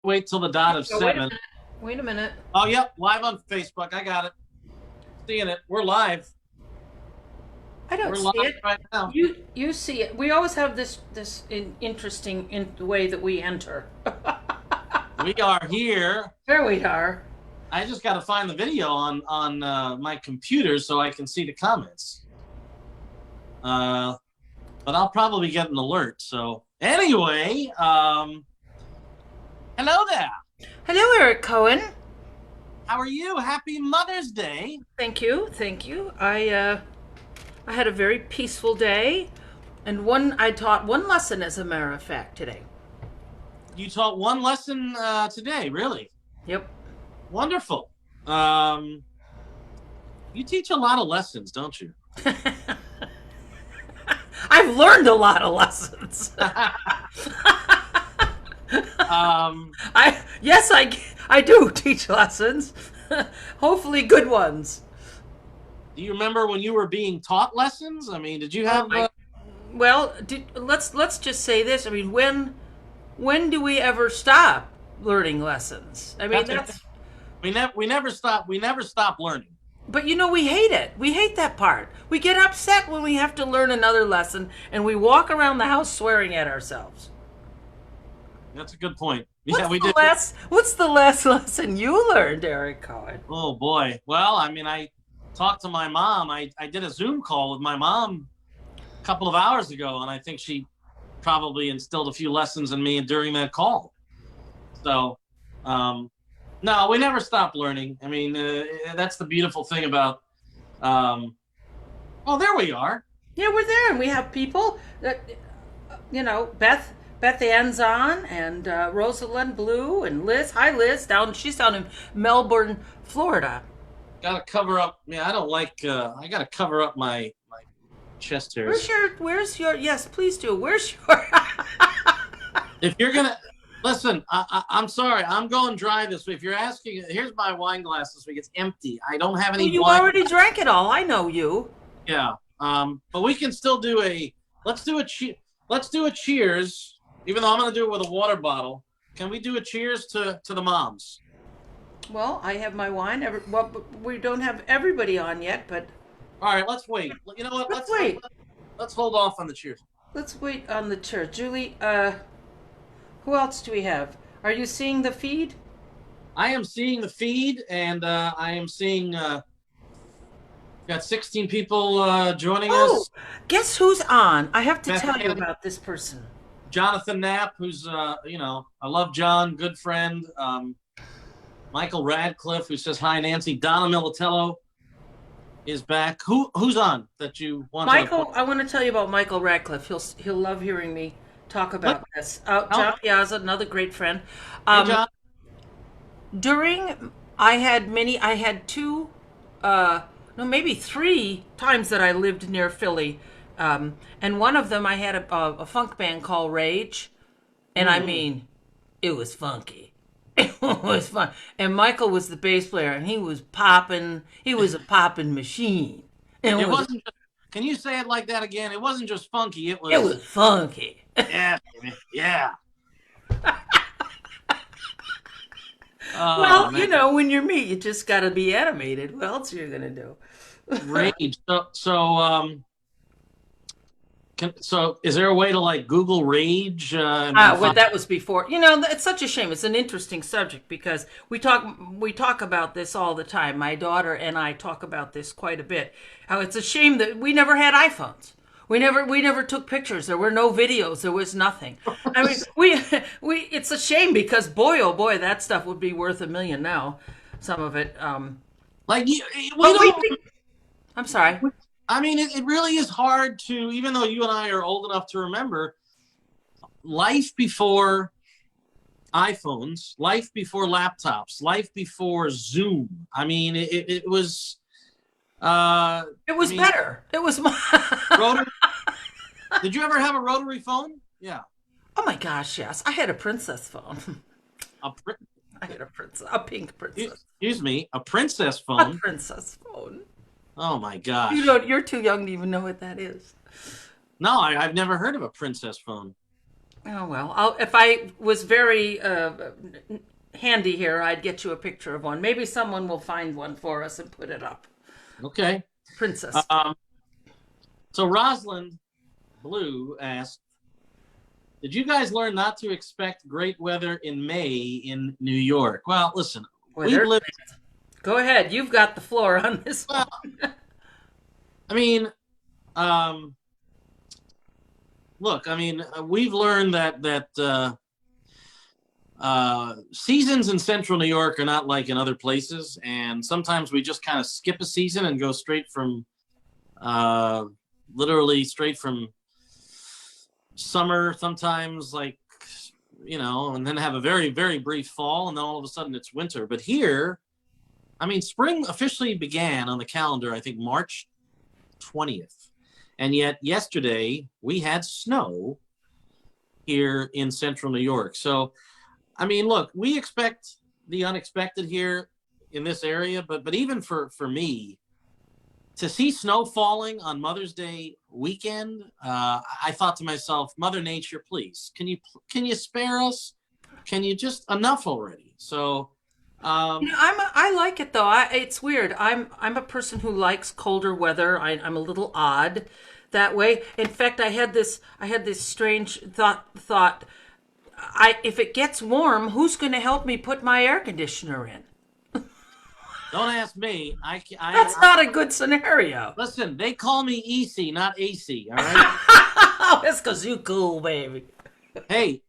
Wait till the dot of Oh, wait a 7. minute. Wait a minute. Oh, yep, live on Facebook. I got it. Seeing it. We're live. I don't We're see live it. right now. You see it. We always have interesting in the way that we enter. We are here. There we are. I just got to find the video on my computer so I can see the comments. But I'll probably get an alert. So anyway, hello there. Hello, Eric Cohen. How are you? Happy Mother's Day. Thank you. Thank you. I had a very peaceful day, and I taught one lesson, as a matter of fact, today. You taught one lesson today, really? Yep. Wonderful. Um, you teach a lot of lessons, don't you? I've learned a lot of lessons. um, I do teach lessons. Hopefully, good ones. do you remember when you were being taught lessons? I mean, did you Oh have? my. Well, let's just say this. I mean, when do we ever stop learning lessons? I mean, That's a, that's. we never stop. We never stop learning. But we hate it. We hate that part. We get upset when we have to learn another lesson, and we walk around the house swearing at ourselves. That's a good point. Yeah, we did. What's the last lesson you learned, Eric Cohen? Oh boy. Well, I mean, I talked to my mom. I did a Zoom call with my mom a couple of hours ago, and I think she probably instilled a few lessons in me during that call. So, no, we never stop learning. I mean, that's the beautiful thing about. Um, oh, there we are. Yeah, we're there, and we have people that, Beth Ann's on, and Rosalind Blue, and Liz. Hi, Liz. She's down in Melbourne, Florida. Got to cover up. Yeah, I don't like. I got to cover up my chest hairs. Where's your, yes, please do. Where's your, If you're gonna listen, I'm sorry. I'm going dry this week. If you're asking, here's my wine glass this week. It's empty. I don't have oh, any you wine. already drank it all. I know you. Yeah. But we can still do a. Let's do a cheers. Even though I'm gonna do it with a water bottle. Can we do a cheers to the moms? Well, I have my wine. Well, we don't have everybody on yet, but All right. Let's wait. You know what? let's wait. Let's hold off on the cheers. Let's wait on the chair. Julie, who else do we have? Are you seeing the feed? I am seeing the feed, and I am seeing. Got 16 people joining Oh, us. guess who's on? I have to Beth tell you Ann, about this person. Jonathan Knapp, who's I love John, good friend. Michael Radcliffe, who says hi, Nancy. Donna Militello is back. Who's on that you want to? Michael, I want to tell you about Michael Radcliffe. He'll love hearing me talk What? about this. Oh, John Piazza, another great friend. hey, Um, John. during I had two, no, maybe three times that I lived near Philly, and one of them I had a funk band called Rage, and I mean, it was funky. It was fun. And Michael was the bass player, and he was popping. He was a popping machine. And It wasn't. Can you say it like that again? It wasn't just funky. It it was. was funky. Yeah, baby. Yeah. Oh Well, man, when you're me, you just got to be animated. What else are you gonna do? rage. So is there a way to like Google rage and Well, find? that was before. It's such a shame. It's an interesting subject because we talk about this all the time. My daughter and I talk about this quite a bit. How it's a shame that we never had iPhones. We never took pictures. There were no videos. There was nothing. I mean, we. It's a shame because boy, oh boy, that stuff would be worth $1 million now. Some of it. Like we But we. don't. I'm sorry. I mean, it really is hard to, even though you and I are old enough to remember life before iPhones, life before laptops, life before Zoom. I mean, it was. It I was mean, better. It was. rotary. Did you ever have a rotary phone? Yeah, Oh my gosh, yes. I had a princess phone. a pr- I had a pink princess. excuse me, a princess A phone. princess phone. Oh my gosh. You're too young to even know what that is. No, I've never heard of a princess phone. Oh well, if I was very handy here, I'd get you a picture of one. Maybe someone will find one for us and put it up. Okay. Princess. So Rosalind Blue asked, did you guys learn not to expect great weather in May in New York? Well, listen, we've lived. Go ahead. You've got the floor on this Well, one. I mean, um, look, I mean, we've learned that seasons in Central New York are not like in other places, and sometimes we just kind of skip a season and go straight from, uh, literally straight from summer. Sometimes, like and then have a very very brief fall, and then all of a sudden it's winter. But here, I mean, spring officially began on the calendar, I think March 20th. And yet yesterday we had snow here in Central New York. So, I mean, look, we expect the unexpected here in this area, but even for me to see snow falling on Mother's Day weekend, I thought to myself, Mother Nature, please, can you spare us? Can you just enough already? So, I like it though. It's weird. I'm a person who likes colder weather. I'm a little odd that way. In fact, I had this strange thought. If it gets warm, who's going to help me put my air conditioner in? don't ask me. That's not a good scenario. Listen, they call me EC, not AC. All right. Oh, it's because you cool, baby. Hey,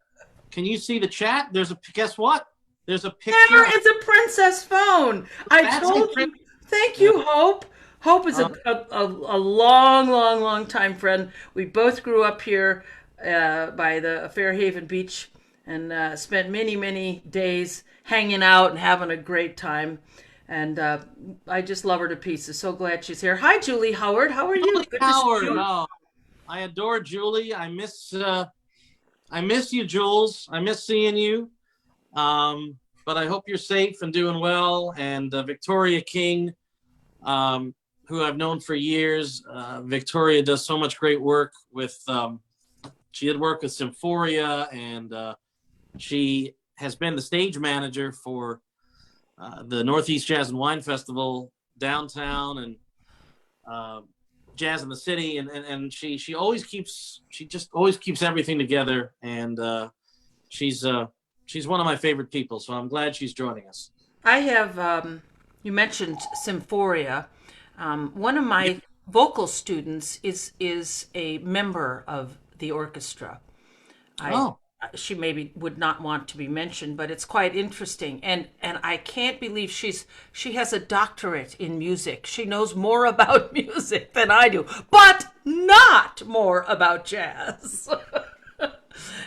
can you see the chat? Guess what? There's a picture. There, it's a princess phone. I told you. Thank you, Hope. Hope is a long, long, long time friend. We both grew up here by the Fairhaven Beach and spent many, many days hanging out and having a great time. And I just love her to pieces. So glad she's here. Hi, Julie Howard. How are you? Julie Good Howard. to see you. Oh, I adore Julie. I miss you, Jules. I miss seeing you. But I hope you're safe and doing well. And Victoria King, who I've known for years. Victoria does so much great work with. She did work with Symphoria, and she has been the stage manager for the Northeast Jazz and Wine Festival downtown and Jazz in the City, and she just always keeps everything together, and she's one of my favorite people. So I'm glad she's joining us. I have, you mentioned Symphoria. One of my vocal students is a member of the orchestra. Oh. She maybe would not want to be mentioned, but it's quite interesting. And I can't believe she has a doctorate in music. She knows more about music than I do, but not more about jazz.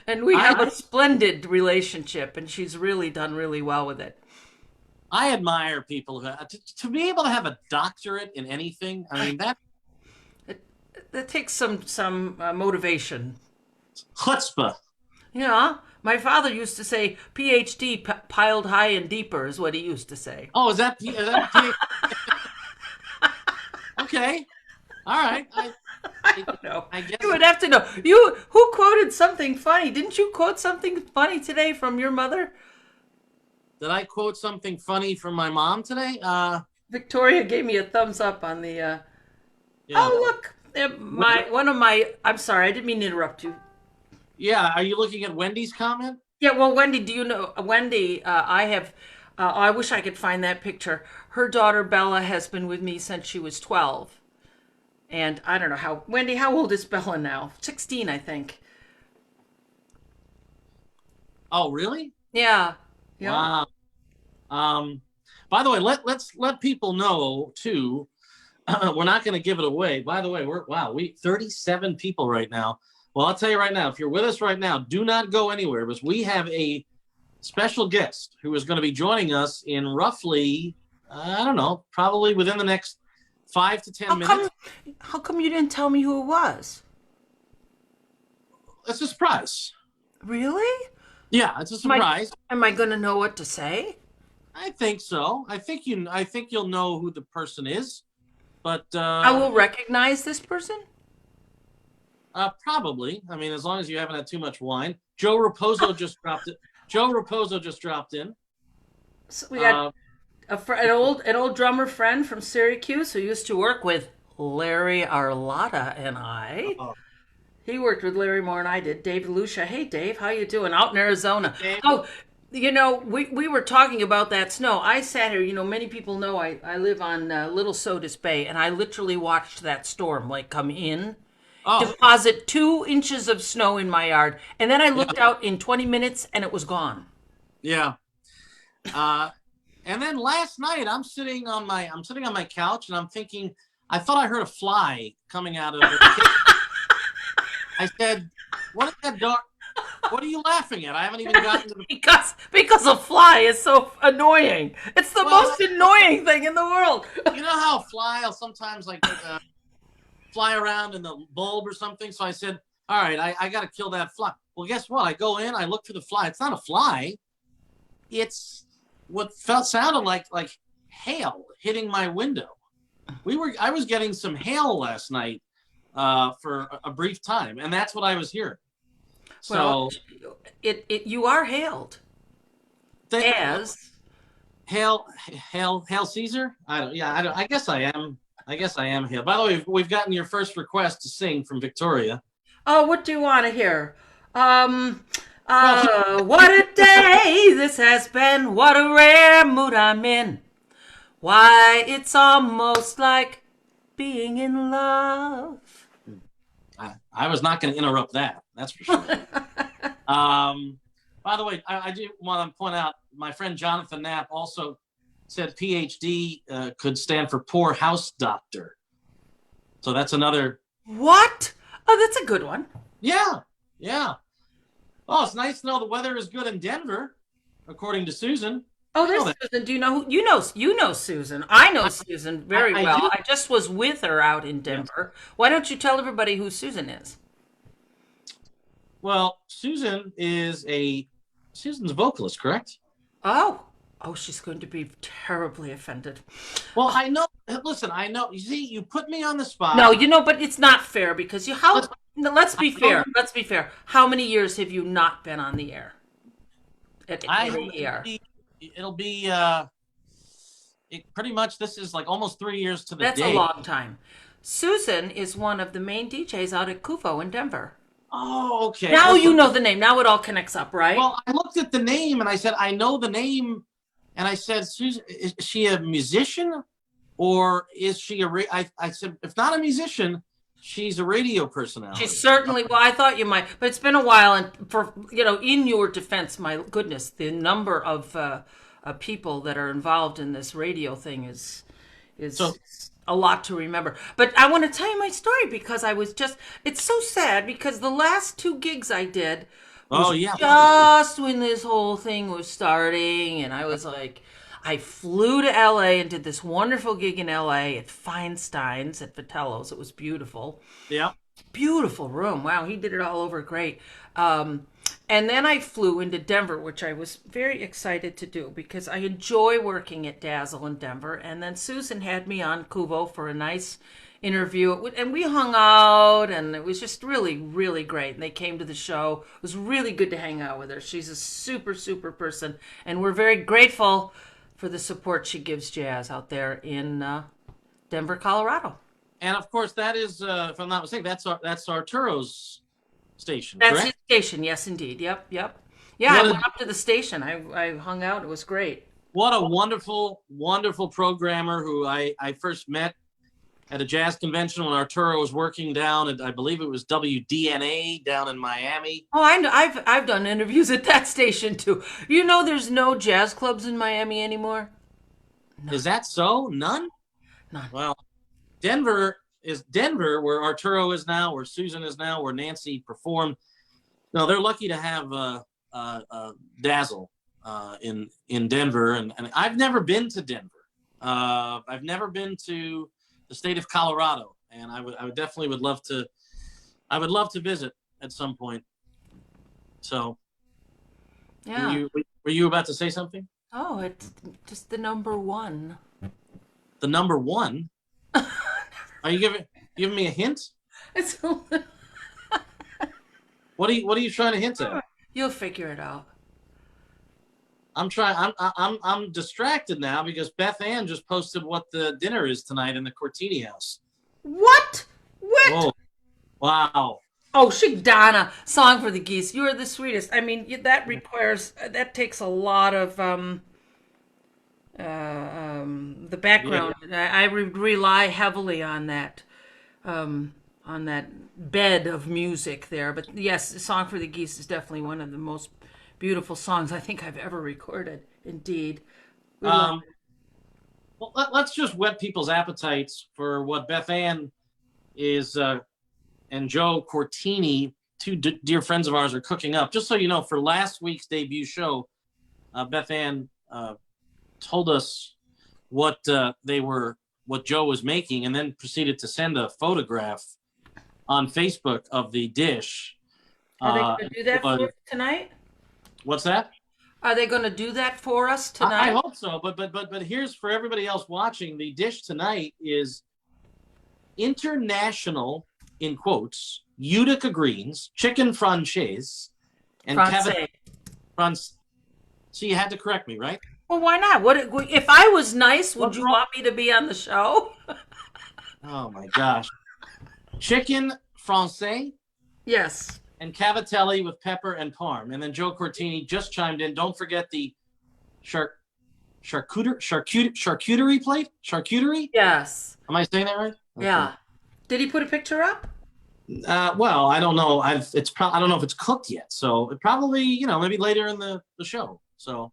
And we have a splendid relationship, and she's really done really well with it. I admire people to be able to have a doctorate in anything. I mean, that takes some motivation. Chutzpah. Yeah, my father used to say PhD piled high and deeper is what he used to say. Oh, is that okay? All right. I don't know. I guess You would have to know. Who quoted something funny? Didn't you quote something funny today from your mother? Did I quote something funny from my mom today? Victoria gave me a thumbs up on the. Yeah. Oh look, I'm sorry, I didn't mean to interrupt you. Yeah, are you looking at Wendy's comment? Yeah, well, Wendy, do you know Wendy? I have. I wish I could find that picture. Her daughter Bella has been with me since she was 12, and I don't know how. Wendy, how old is Bella now? 16, I think. Oh, really? Yeah. Wow. By the way, let's let people know too. We're not going to give it away. By the way, we 37 people right now. Well, I'll tell you right now, if you're with us right now, do not go anywhere because we have a special guest who is going to be joining us in roughly, I don't know, probably within the next 5 to 10 minutes. How come you didn't tell me who it was? It's a surprise. Really? Yeah, it's a surprise. Am I going to know what to say? I think so. I think you'll know who the person is, but I will recognize this person. Probably. I mean, as long as you haven't had too much wine. Joe Raposo just dropped it. Joe Raposo just dropped in. So we got an old drummer friend from Syracuse who used to work with Larry Arlotta and I. Uh, He worked with Larry more than I did. Dave Lucia. Hey, Dave, how you doing? Out in Arizona. Dave. Oh, we were talking about that snow. I sat here. Many people know I live on Little Sodus Bay, and I literally watched that storm come in, deposit 2 inches of snow in my yard, and then I looked out in 20 minutes, and it was gone. Yeah. And then last night, I'm sitting on my couch, and I'm thinking, I thought I heard a fly coming out of the kitchen. I said, "What is that dog? What are you laughing at? I haven't even gotten to the..." Because a fly is so annoying. It's the most annoying thing in the world. You know how a fly will sometimes fly around in the bulb or something? So I said, all right, I got to kill that fly. Well, guess what? I go in, I look for the fly. It's not a fly. It's what sounded like hail hitting my window. I was getting some hail last night for a brief time, and that's what I was hearing. So you are hailed as hail Caesar. I guess I am. I guess I am hailed. By the way, we've gotten your first request to sing from Victoria. Oh, what do you want to hear? What a day this has been. What a rare mood I'm in. Why, it's almost like being in love. I was not going to interrupt that. That's for sure. By the way, I do want to point out my friend Jonathan Knapp also said PhD could stand for poor house doctor. So that's another. What? Oh, that's a good one. Yeah. Oh, it's nice to know the weather is good in Denver, according to Susan. Oh, there's Susan. Do you know who you know Susan? I know Susan very well. I just was with her out in Denver. Yeah. Why don't you tell everybody who Susan is? Well, Susan's a vocalist, correct? Oh, she's going to be terribly offended. Well, I know. Listen, I know. You see, you put me on the spot. No, but it's not fair because let's be fair. Let's be fair. How many years have you not been on the air? It'll be pretty much. This is like almost 3 years to the day. That's a long time. Susan is one of the main DJs out at Kuvo in Denver. Oh, okay. Now you know the name. Now it all connects up, right? Well, I looked at the name and I said, I know the name. And I said, Susan, is she a musician or is she I said, if not a musician, she's a radio personality. She's certainly, well, I thought you might, but it's been a while. And for, in your defense, my goodness, the number of people that are involved in this radio thing is a lot to remember. But I want to tell you my story because it's so sad because the last 2 gigs I did was just when this whole thing was starting. And I was like, I flew to LA and did this wonderful gig in LA at Feinstein's at Vitello's. It was beautiful. Yeah. Beautiful room. Wow, he did it all over great. And then I flew into Denver, which I was very excited to do because I enjoy working at Dazzle in Denver. And then Susan had me on Kuvo for a nice interview. And we hung out, and it was just really, really great. And they came to the show. It was really good to hang out with her. She's a super, super person. And we're very grateful for the support she gives jazz out there in Denver, Colorado. And of course, that is, if I'm not mistaken, that's Arturo's station. That's correct? his station. Yes, indeed. Yep. Yeah, I went up to the station. I hung out. It was great. What a wonderful, wonderful programmer who I first met at a jazz convention when Arturo was working down at, I believe it was WDNA down in Miami. Oh, I know. I've done interviews at that station too. There's no jazz clubs in Miami anymore. None. Is that so? None? None. Well, Denver, where Arturo is now, where Susan is now, where Nancy performed. No, they're lucky to have Dazzle in Denver, and I've never been to Denver. I've never been to the state of Colorado, and I would definitely would love to. I would love to visit at some point. So, yeah. Were you about to say something? Oh, it's just the number one. The number one. Are you giving me a hint? It's What are you trying to hint at? You'll figure it out. I'm trying. I'm distracted now because Beth Ann just posted what the dinner is tonight in the Cortini house. What? What? Whoa! Wow. Oh, Donna, Song for the Geese. You are the sweetest. I mean, that requires, that takes a lot of the Yeah. background. I rely heavily on that bed of music there. But yes, Song for the Geese is definitely one of the most beautiful songs I think I've ever recorded. Indeed. We love Um. Well, let's just whet people's appetites for what Beth Ann is and Joe Cortini, two dear friends of ours, are cooking up. Just so you know, for last week's debut show, Beth Ann told us what Joe was making, and then proceeded to send a photograph on Facebook of the dish. Are they going to do that for us tonight? What's that? Are they going to do that for us I tonight? hope so. But here's for everybody else watching: the dish tonight is international, in quotes, Utica greens, chicken francaise, and Francais. France. So you had to correct me, right? Well, why not? What if I was nice? Would What's you wrong? want me to be on the show? Oh my gosh. Chicken francais Yes. and cavatelli with pepper and parm. And then Joe Cortini just chimed in. Don't forget the charcuterie plate? Charcuterie? Yes. Am I saying that right? Okay. Yeah. Did he put a picture up? Well, I don't know. I don't know if it's cooked yet. So it probably, maybe later in the show. So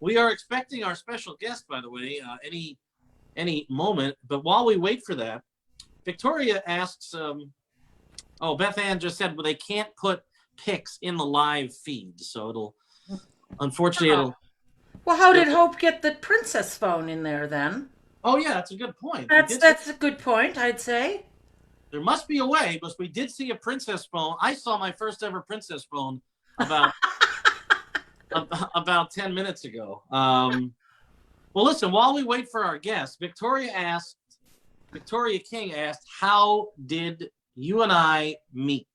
we are expecting our special guest, by the way, any moment. But while we wait for that, Victoria asks, Beth Ann just said, well, they can't put pics in the live feed. So unfortunately, Oh. Well, how did Hope get the princess phone in there then? oh yeah, that's a good point. That's a good point, I'd say. There must be a way, but we did see a princess phone. I saw my first ever princess phone about about 10 minutes ago. Well, listen, while we wait for our guest, Victoria King asked, how did you and I meet?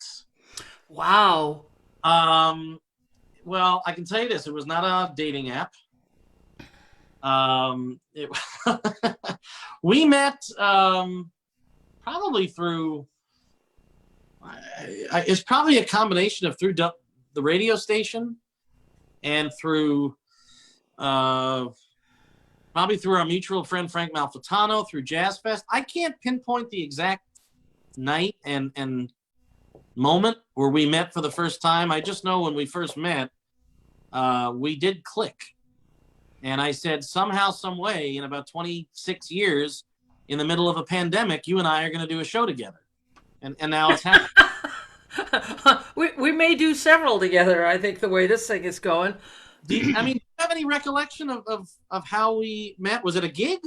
Wow. Well, I can tell you this, it was not a dating app. It, we met probably through, it's probably a combination of through the radio station and through probably through our mutual friend Frank Malfitano, through Jazz Fest. I can't pinpoint the exact night and moment where we met for the first time. I just know when we first met, we did click. And I said, somehow, some way, in about 26 years, in the middle of a pandemic, you and I are going to do a show together. And now it's happening. we may do several together, I think, the way this thing is going. Do you have any recollection of how we met? Was it a gig?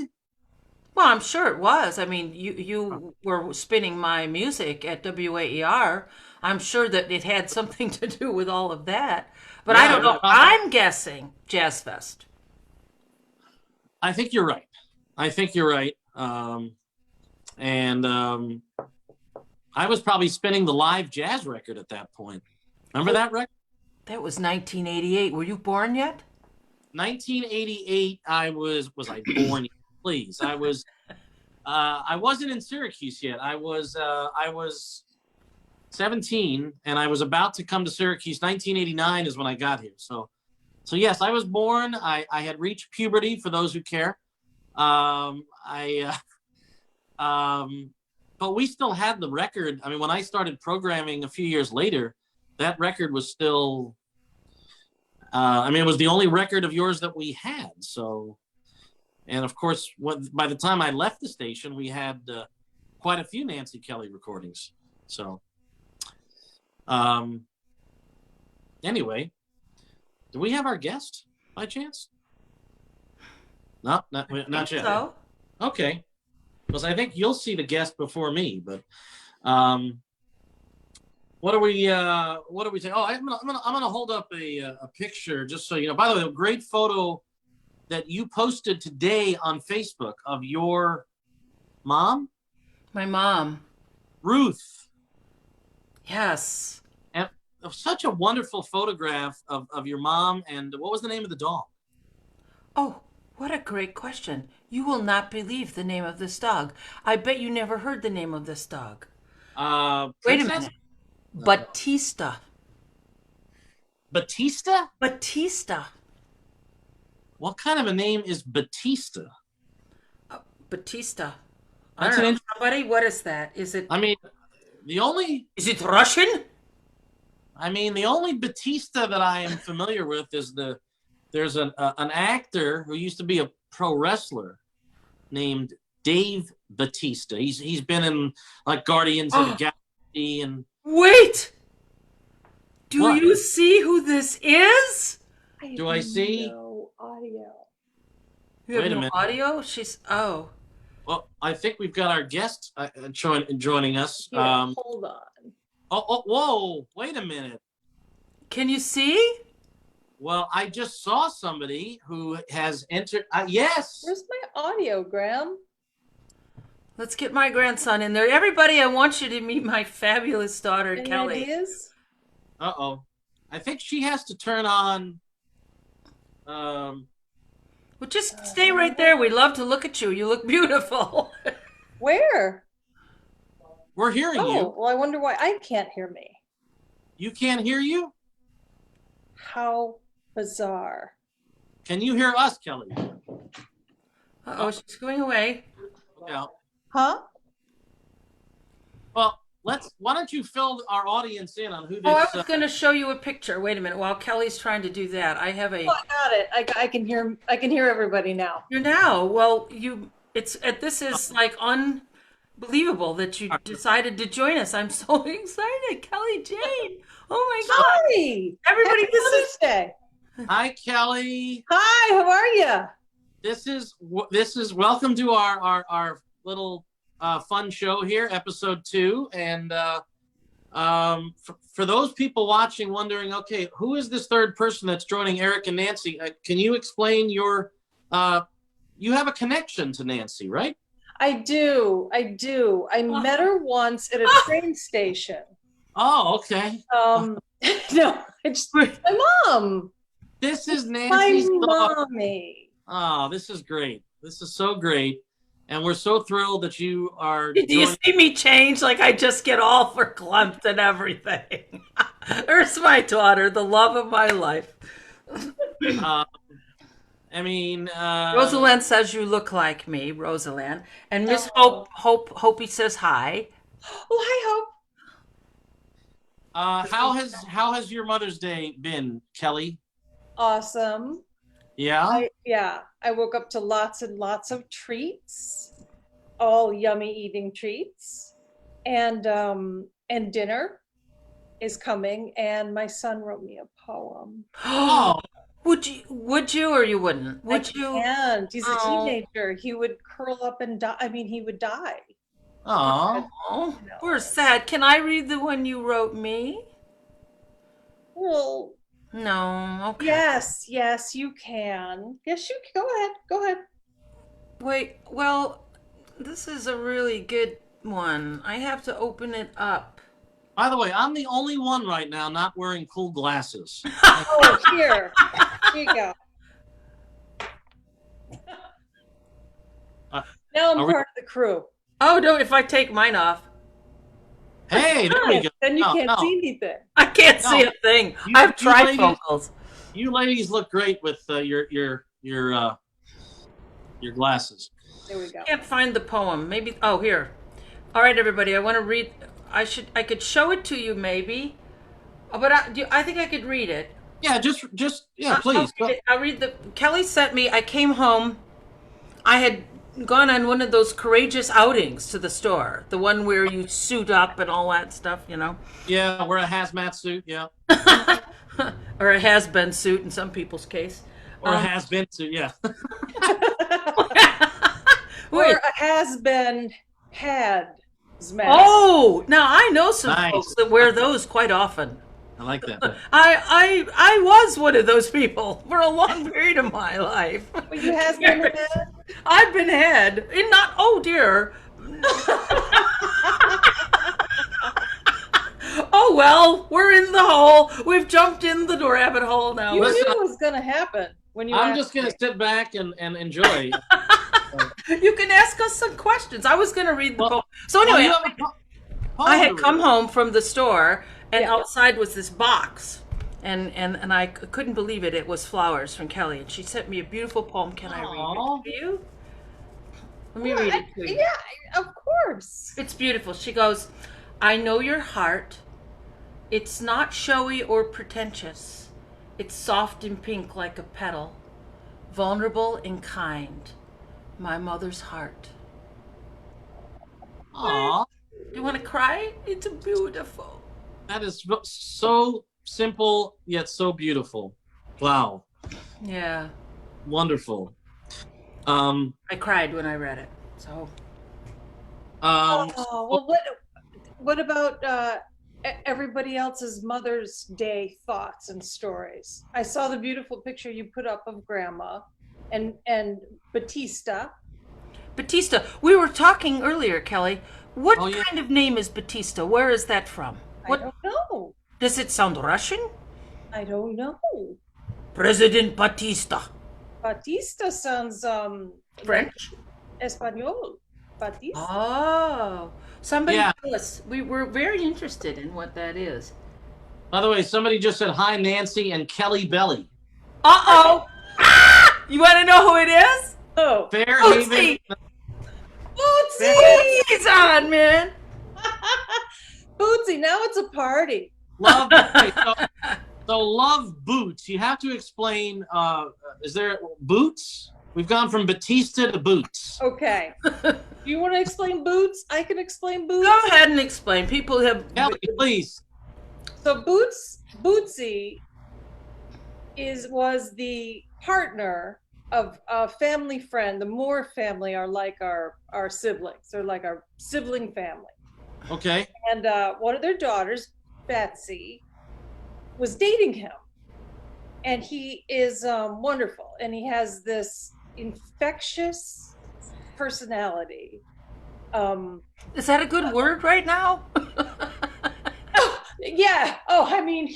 Well, I'm sure it was. I mean, you were spinning my music at WAER. I'm sure that it had something to do with all of that. But Yeah, I don't know. I'm guessing Jazz Fest. I think you're right. I was probably spinning the live jazz record at that point. Remember that record? That was 1988. Were you born yet? 1988. Was I born yet? Please. I wasn't in Syracuse yet. I was 17 and I was about to come to Syracuse. 1989 is when I got here. So yes, I was born. I had reached puberty, for those who care. But we still had the record. I mean, when I started programming a few years later, that record was still, it was the only record of yours that we had. So, and of course, by the time I left the station, we had quite a few Nancy Kelly recordings. So, anyway, do we have our guest by chance? No, not yet. So, Okay, because I think you'll see the guest before me. But what do we say? Oh, I'm gonna hold up a picture just so you know. By the way, a great photo that you posted today on Facebook of your mom, my mom. Ruth. Yes. such a wonderful photograph of your mom. And what was the name of the dog? Oh, what a great question. You will not believe the name of this dog. I bet you never heard the name of this dog. Wait a Princess minute. Batista. Batista. Batista. What kind of a name is Batista? Batista. I That's don't an know. Somebody, what is that? Is it? I mean, the only Is it Russian? the only Batista that I am familiar with is there's an actor who used to be a pro wrestler named Dave Batista. He's been in like Guardians of the Galaxy and Wait. Do What? you see who this is? Do I see? No audio. You have Wait a no minute. audio? Oh. Well, I think we've got our guest joining us. Here, hold on. Whoa! Wait a minute. Can you see? Well, I just saw somebody who has entered. Yes. Where's my audio, Graham? Let's get my grandson in there. Everybody, I want you to meet my fabulous daughter, Any Kelly. ideas? Uh-oh. I think she has to turn on. Well, just stay right there. We'd love to look at you. You look beautiful. Where? We're hearing Oh, you. well, I wonder why I can't hear me. You can't hear you? How bizarre. Can you hear us, Kelly? Uh-oh, she's going away. Yeah. Huh? Well, why don't you fill our audience in on who this Oh, I was going to show you a picture. Wait a minute. While Kelly's trying to do that, I have a... Oh, I got it. I can hear. I can hear everybody now. You're now. Well, this is like unbelievable that you decided to join us. I'm so excited. Kelly Jane. Oh my God. Hi. Everybody, Happy this is... Mother's Day. Hi, Kelly. Hi. How are you? This is welcome to our little fun show here, episode 2. And for those people watching, wondering, okay, who is this third person that's joining Eric and Nancy? Can you explain your? You have a connection to Nancy, right? I do. I met her once at a train station. Oh, okay. No, it's my mom. This is My Nancy's daughter. mommy. Oh, this is great. This is so great. And we're so thrilled that you are. Do you see me change? Like I just get all verklempt and everything. There's my daughter, the love of my life. Rosalind says you look like me, Rosalind. And Miss Hope says hi. Oh, hi, Hope. How has your Mother's Day been, Kelly? Awesome. Yeah. I woke up to lots and lots of treats, all yummy eating treats, and dinner is coming. And my son wrote me a poem. Oh. Would you or you wouldn't? Would you? And he's a teenager. He would curl up and die. I mean, he would die. Oh. We're sad. Can I read the one you wrote me? Well, no. Okay. yes, you can. Yes, you can. Go ahead. Wait. Well, this is a really good one. I have to open it up. By the way, I'm the only one right now not wearing cool glasses. Oh, here you go. Now I'm part of the crew. Oh, no, if I take mine off. Hey, there we go. Then you can't see anything. I can't see a thing. I have trifocals. You ladies look great with your glasses. There we go. I can't find the poem. Maybe. Oh, here. All right, everybody. I want to read. I could show it to you, maybe. But I think I could read it. Yeah, just please. I'll read the. Kelly sent me. I came home. I had gone on one of those courageous outings to the store, the one where you suit up and all that stuff, you know. Yeah, wear a hazmat suit. Yeah. Or a has-been suit in some people's case. Or a has-been suit. Yeah. Or a has-been had. Oh, now I know some Nice. folks that wear those quite often. I like that. I was one of those people for a long period of my life. Well, you has been had? I've been had. And not, oh dear. Oh, well, we're in the hole. We've jumped in the rabbit hole now. You Listen, knew it was going to happen when you I'm asked just gonna me. sit back and enjoy. You can ask us some questions. I was going to read the Well, poem. So well, anyway, you have a I poem had to come read. home from the store, and Yeah. outside was this box. And I couldn't believe it. It was flowers from Kelly. And she sent me a beautiful poem. Can I read Aw. it to you? Let me Well, read it to you. yeah, of course. It's beautiful. She goes, I know your heart. It's not showy or pretentious. It's soft and pink like a petal, vulnerable and kind. My mother's heart. Aw, Do you want to cry? It's beautiful. that is so simple yet so beautiful. Wow, Yeah. wonderful. I cried when I read it. So Oh, well, what about everybody else's Mother's Day thoughts and stories? I saw the beautiful picture you put up of Grandma and Batista. Batista, we were talking earlier, Kelly. What Oh, yeah. kind of name is Batista? Where is that from? I What don't know. does it sound Russian? I don't know. President Batista. Batista sounds French? Espanol. Batista. Oh. Somebody Yeah. tell us. We were very interested in what that is. By the way, somebody just said hi, Nancy and Kelly Belly. Uh-oh. Ah! You want to know who it is? Oh, Fairhaven. Bootsy. Bootsy! Bootsy's on, man. Bootsy, now it's a party. Love. Okay, so love boots. You have to explain. Is there boots? We've gone from Batista to boots. Okay. Do you want to explain boots? I can explain boots. Go ahead and explain. People have. Kelly, please. So Bootsy was the partner of a family friend. The Moore family are like our siblings. They're like our sibling family. Okay. And one of their daughters, Betsy, was dating him. And he is wonderful. And he has this infectious personality. Is that a good word right now? Yeah. Oh, I mean,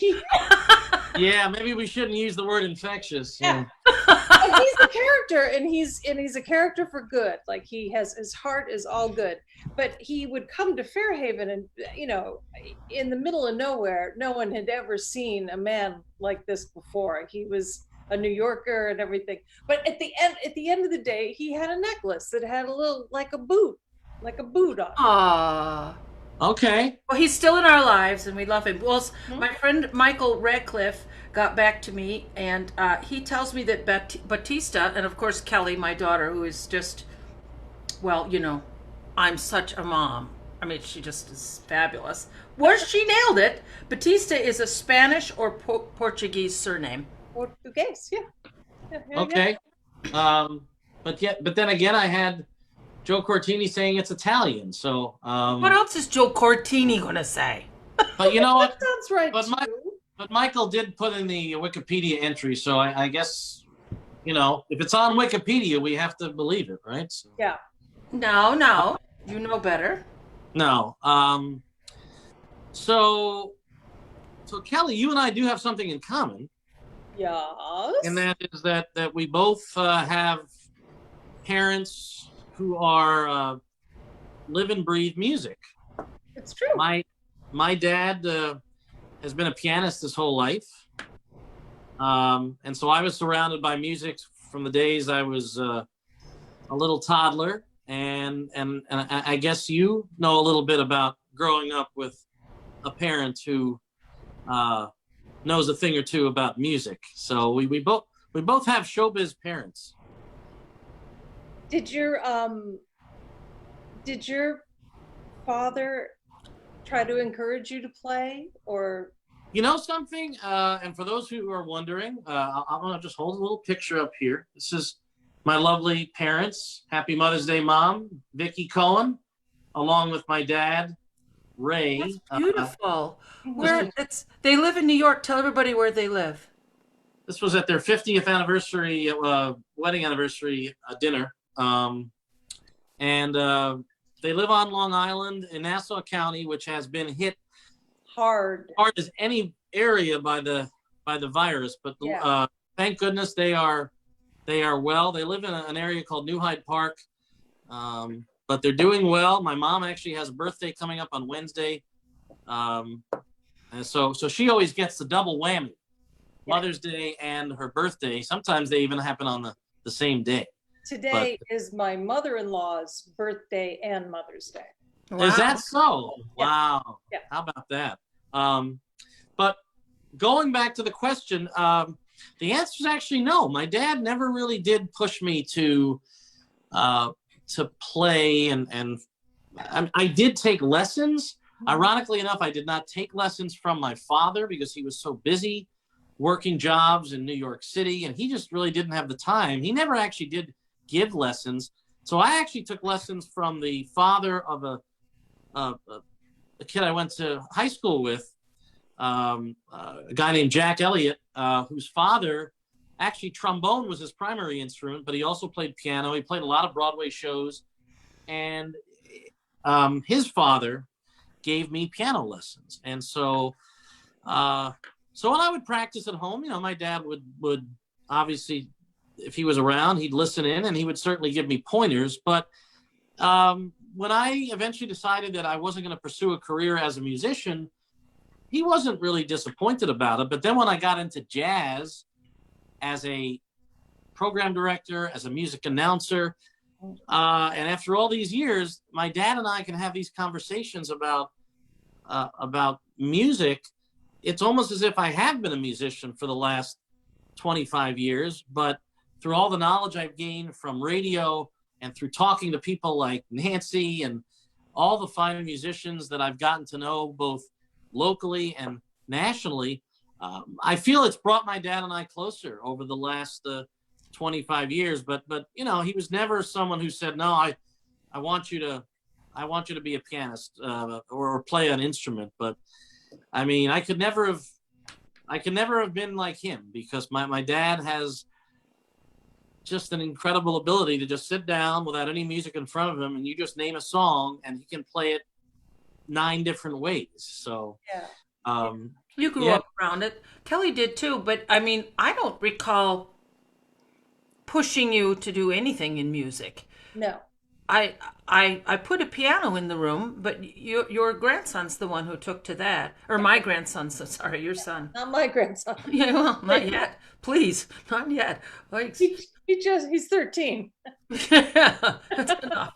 Yeah, maybe we shouldn't use the word infectious. Yeah. He's a character, and he's a character for good. Like his heart is all good. But he would come to Fairhaven, and in the middle of nowhere, no one had ever seen a man like this before. He was a New Yorker and everything. But at the end of the day, he had a necklace that had a little like a boot on it. Aww. Okay. Well, he's still in our lives, and we love him. Well, my friend Michael Radcliffe got back to me, and he tells me that Batista, and of course Kelly, my daughter, who is just, well, I'm such a mom. I mean, she just is fabulous. Well, she nailed it. Batista is a Spanish or Portuguese surname. Portuguese, yeah. Yeah. Okay. But then again, I had Joe Cortini saying it's Italian. So. What else is Joe Cortini gonna say? But you know what? That sounds right. But too. But Michael did put in the Wikipedia entry, so I guess if it's on Wikipedia, we have to believe it, right? So, Yeah. No, you know better. no. So Kelly, you and I do have something in common, Yes. and that is that we both have parents who are live and breathe music. It's true. My dad has been a pianist his whole life, and so I was surrounded by music from the days I was a little toddler, and I guess you know a little bit about growing up with a parent who knows a thing or two about music. So we both have showbiz parents. Did your father try to encourage you to play, or? You know something? And for those who are wondering, I'm going to just hold a little picture up here. This is my lovely parents. Happy Mother's Day, Mom, Vicki Cohen, along with my dad, Ray. That's beautiful. They live in New York. Tell everybody where they live. This was at their 50th anniversary, wedding anniversary dinner. And they live on Long Island in Nassau County, which has been hit hard. hard as any area by the virus, but Yeah. thank goodness they are well. They live in an area called New Hyde Park, but they're doing well. My mom actually has a birthday coming up on Wednesday, and so she always gets the double whammy: Mother's Day and her birthday. Sometimes they even happen on the same day. Today is my mother-in-law's birthday and Mother's Day. Wow. Is that so? Yeah. Wow. Yeah. How about that? But going back to the question, the answer is actually no. My dad never really did push me to play, and I did take lessons. Ironically enough, I did not take lessons from my father because he was so busy working jobs in New York City, and he just really didn't have the time. He never actually did give lessons. So I actually took lessons from the father of a kid I went to high school with, a guy named Jack Elliott, whose father, actually trombone was his primary instrument, but he also played piano. He played a lot of Broadway shows, and his father gave me piano lessons. And so when I would practice at home, my dad would obviously, if he was around, he'd listen in, and he would certainly give me pointers. But when I eventually decided that I wasn't going to pursue a career as a musician, he wasn't really disappointed about it. But then when I got into jazz as a program director, as a music announcer, and after all these years, my dad and I can have these conversations about music. It's almost as if I have been a musician for the last 25 years, but through all the knowledge I've gained from radio and through talking to people like Nancy and all the fine musicians that I've gotten to know both locally and nationally, I feel it's brought my dad and I closer over the last 25 years. But he was never someone who said, no, I want you to be a pianist or play an instrument. But I mean, I could never have been like him, because my dad has just an incredible ability to just sit down without any music in front of him, and you just name a song and he can play it 9 different ways. So Yeah. You grew up around it. Kelly did too, but I mean, I don't recall pushing you to do anything in music. No. I put a piano in the room, but your grandson's the one who took to that. Or my grandson's, sorry, your son. Not my grandson. Yeah, well, not yet. Please, not yet. Like, He's 13. that's enough.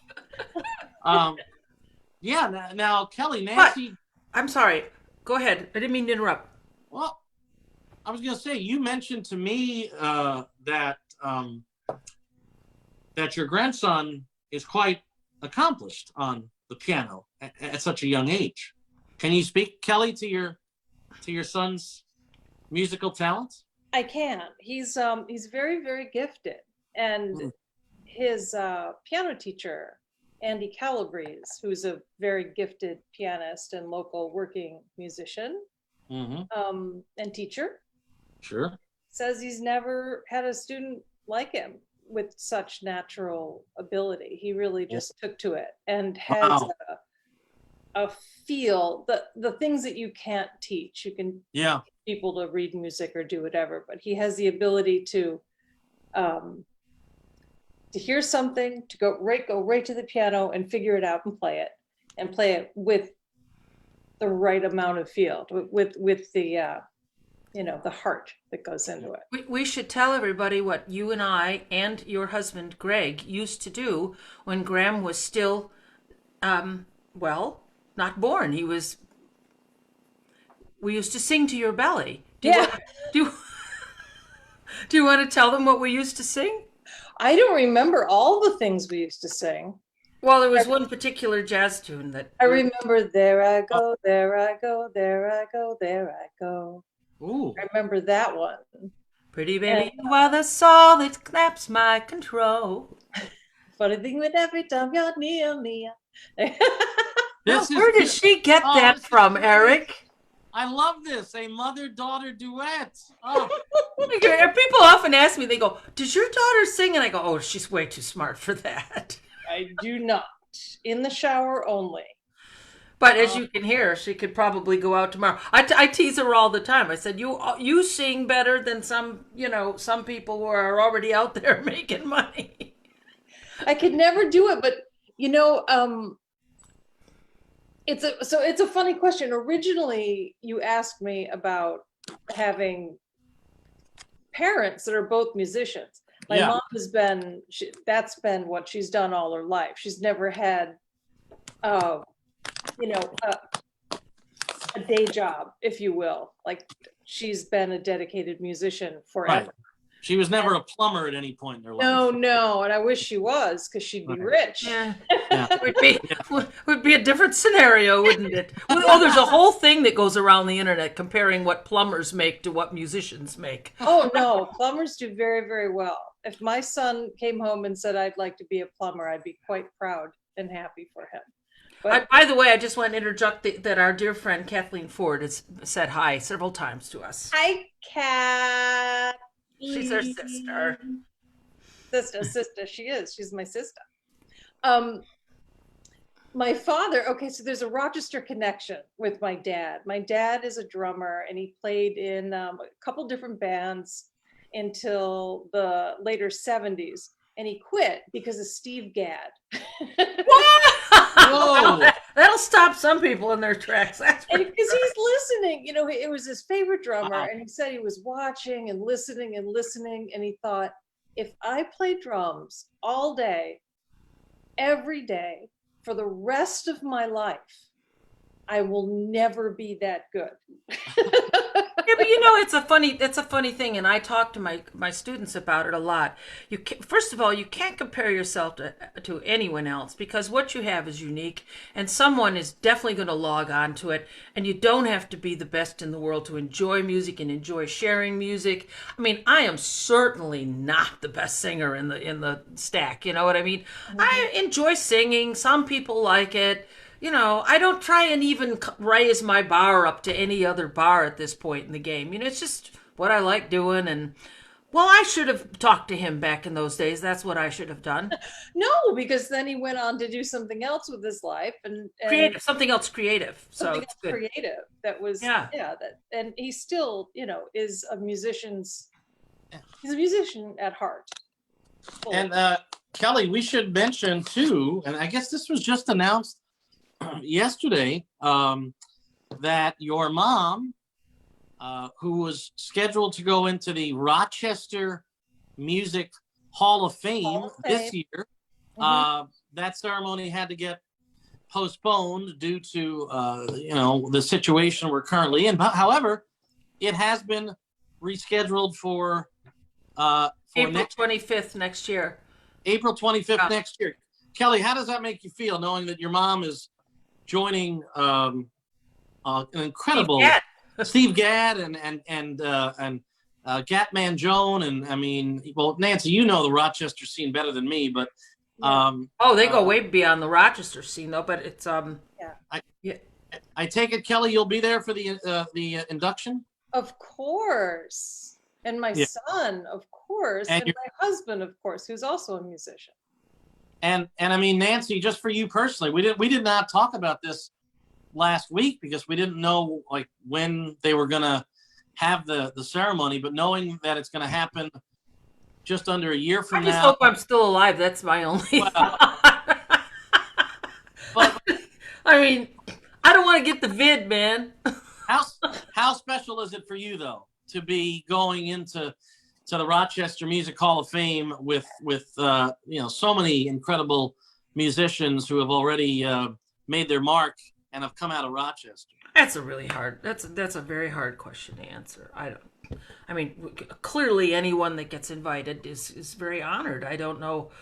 Now Kelly, Nancy. But, I'm sorry. Go ahead. I didn't mean to interrupt. Well, I was going to say, you mentioned to me that your grandson is quite accomplished on the piano at such a young age. Can you speak, Kelly, to your son's musical talents? I can. He's very, very gifted, and his piano teacher, Andy Calabrese, who's a very gifted pianist and local working musician, and teacher, sure, says he's never had a student like him with such natural ability. He really just took to it and has a feel, the things that you can't teach. You can teach people to read music or do whatever, but he has the ability to hear something, to go right to the piano and figure it out and play it with the right amount of feel, with the the heart that goes into it. We should tell everybody what you and I and your husband Greg used to do when Graham was still not born. We used to sing to your belly. Do you want to tell them what we used to sing? I don't remember all the things we used to sing. Well, there was one particular jazz tune that I remember. There I go, there I go, there I go, there I go. Ooh. I remember that one. Pretty baby, you are the soul that snaps my control. Funny thing with every time you're near me. Where did she get that from, Eric? I love this, a mother-daughter duet. Oh. People often ask me, they go, does your daughter sing? And I go, oh, she's way too smart for that. I do not. In the shower only. But as you can hear, she could probably go out tomorrow. I tease her all the time. I said, you sing better than some people who are already out there making money. I could never do it, but you know, it's a funny question. Originally, you asked me about having parents that are both musicians. My Yeah. mom has been, that's been what she's done all her life. She's never had, uh, you know, a day job, if you will. Like she's been a dedicated musician forever. Right. She was never a plumber at any point in her life. No, no, and I wish she was because she'd be rich. Yeah, Yeah. would be a different scenario, wouldn't it? Oh, there's a whole thing that goes around the internet comparing what plumbers make to what musicians make. Oh no, plumbers do very, very well. If my son came home and said I'd like to be a plumber, I'd be quite proud and happy for him. But By the way, I just want to interject that our dear friend Kathleen Ford has said hi several times to us. hi, Cat. She's our sister. Sister, she is. She's my sister. My father, okay, so there's a Rochester connection with my dad. My dad is a drummer and he played in a couple different bands until the later 70s. And he quit because of Steve Gadd. Whoa. That'll stop some people in their tracks. That's And pretty because sure. he's listening, you know, it was his favorite drummer. Wow. And he said he was watching and listening and listening. And he thought, if I play drums all day, every day, for the rest of my life, I will never be that good. Yeah, but you know, it's a funny thing, and I talk to my students about it a lot. First of all, you can't compare yourself to anyone else because what you have is unique, and someone is definitely going to log on to it. And you don't have to be the best in the world to enjoy music and enjoy sharing music. I mean, I am certainly not the best singer in the stack. You know what I mean? Mm-hmm. I enjoy singing. Some people like it. You know, I don't try and even raise my bar up to any other bar at this point in the game. You know, it's just what I like doing. And, well, I should have talked to him back in those days. That's what I should have done. No, because then he went on to do something else with his life and creative, something else creative. Something so it's else good. creative that was, that, and he still, you know, is he's a musician at heart. And Kellie, we should mention too, and I guess this was just announced yesterday, that your mom, who was scheduled to go into the Rochester Music Hall of Fame this year, that ceremony had to get postponed due to the situation we're currently in. But however, it has been rescheduled for April 25th next year. April 25th next year. Kellie, how does that make you feel knowing that your mom is joining an incredible Steve Gadd and Gatman Joan, and I mean, well, Nancy, you know the Rochester scene better than me, but they go way beyond the Rochester scene though. But it's I take it, Kellie, you'll be there for the induction. Of course, and my son, of course, and my husband, of course, who's also a musician. And I mean, Nancy, just for you personally, we did not talk about this last week because we didn't know like when they were gonna have the ceremony, but knowing that it's gonna happen just under a year from now. I just hope I'm still alive. That's my only thought. But I mean, I don't want to get the vid, man. How special is it for you though to be going into the Rochester Music Hall of Fame with so many incredible musicians who have already made their mark and have come out of Rochester? That's a very hard question to answer. I mean, clearly anyone that gets invited is very honored. I don't know,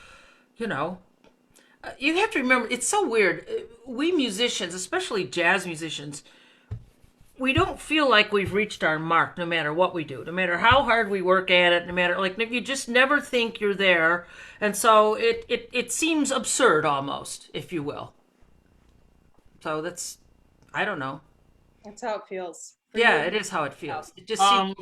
you have to remember, it's so weird. We musicians, especially jazz musicians, we don't feel like we've reached our mark no matter what we do, no matter how hard we work at it, no matter, like, you just never think you're there. And so it seems absurd almost, if you will. So that's, I don't know. That's how it feels. Yeah, it is how it feels. It just seems...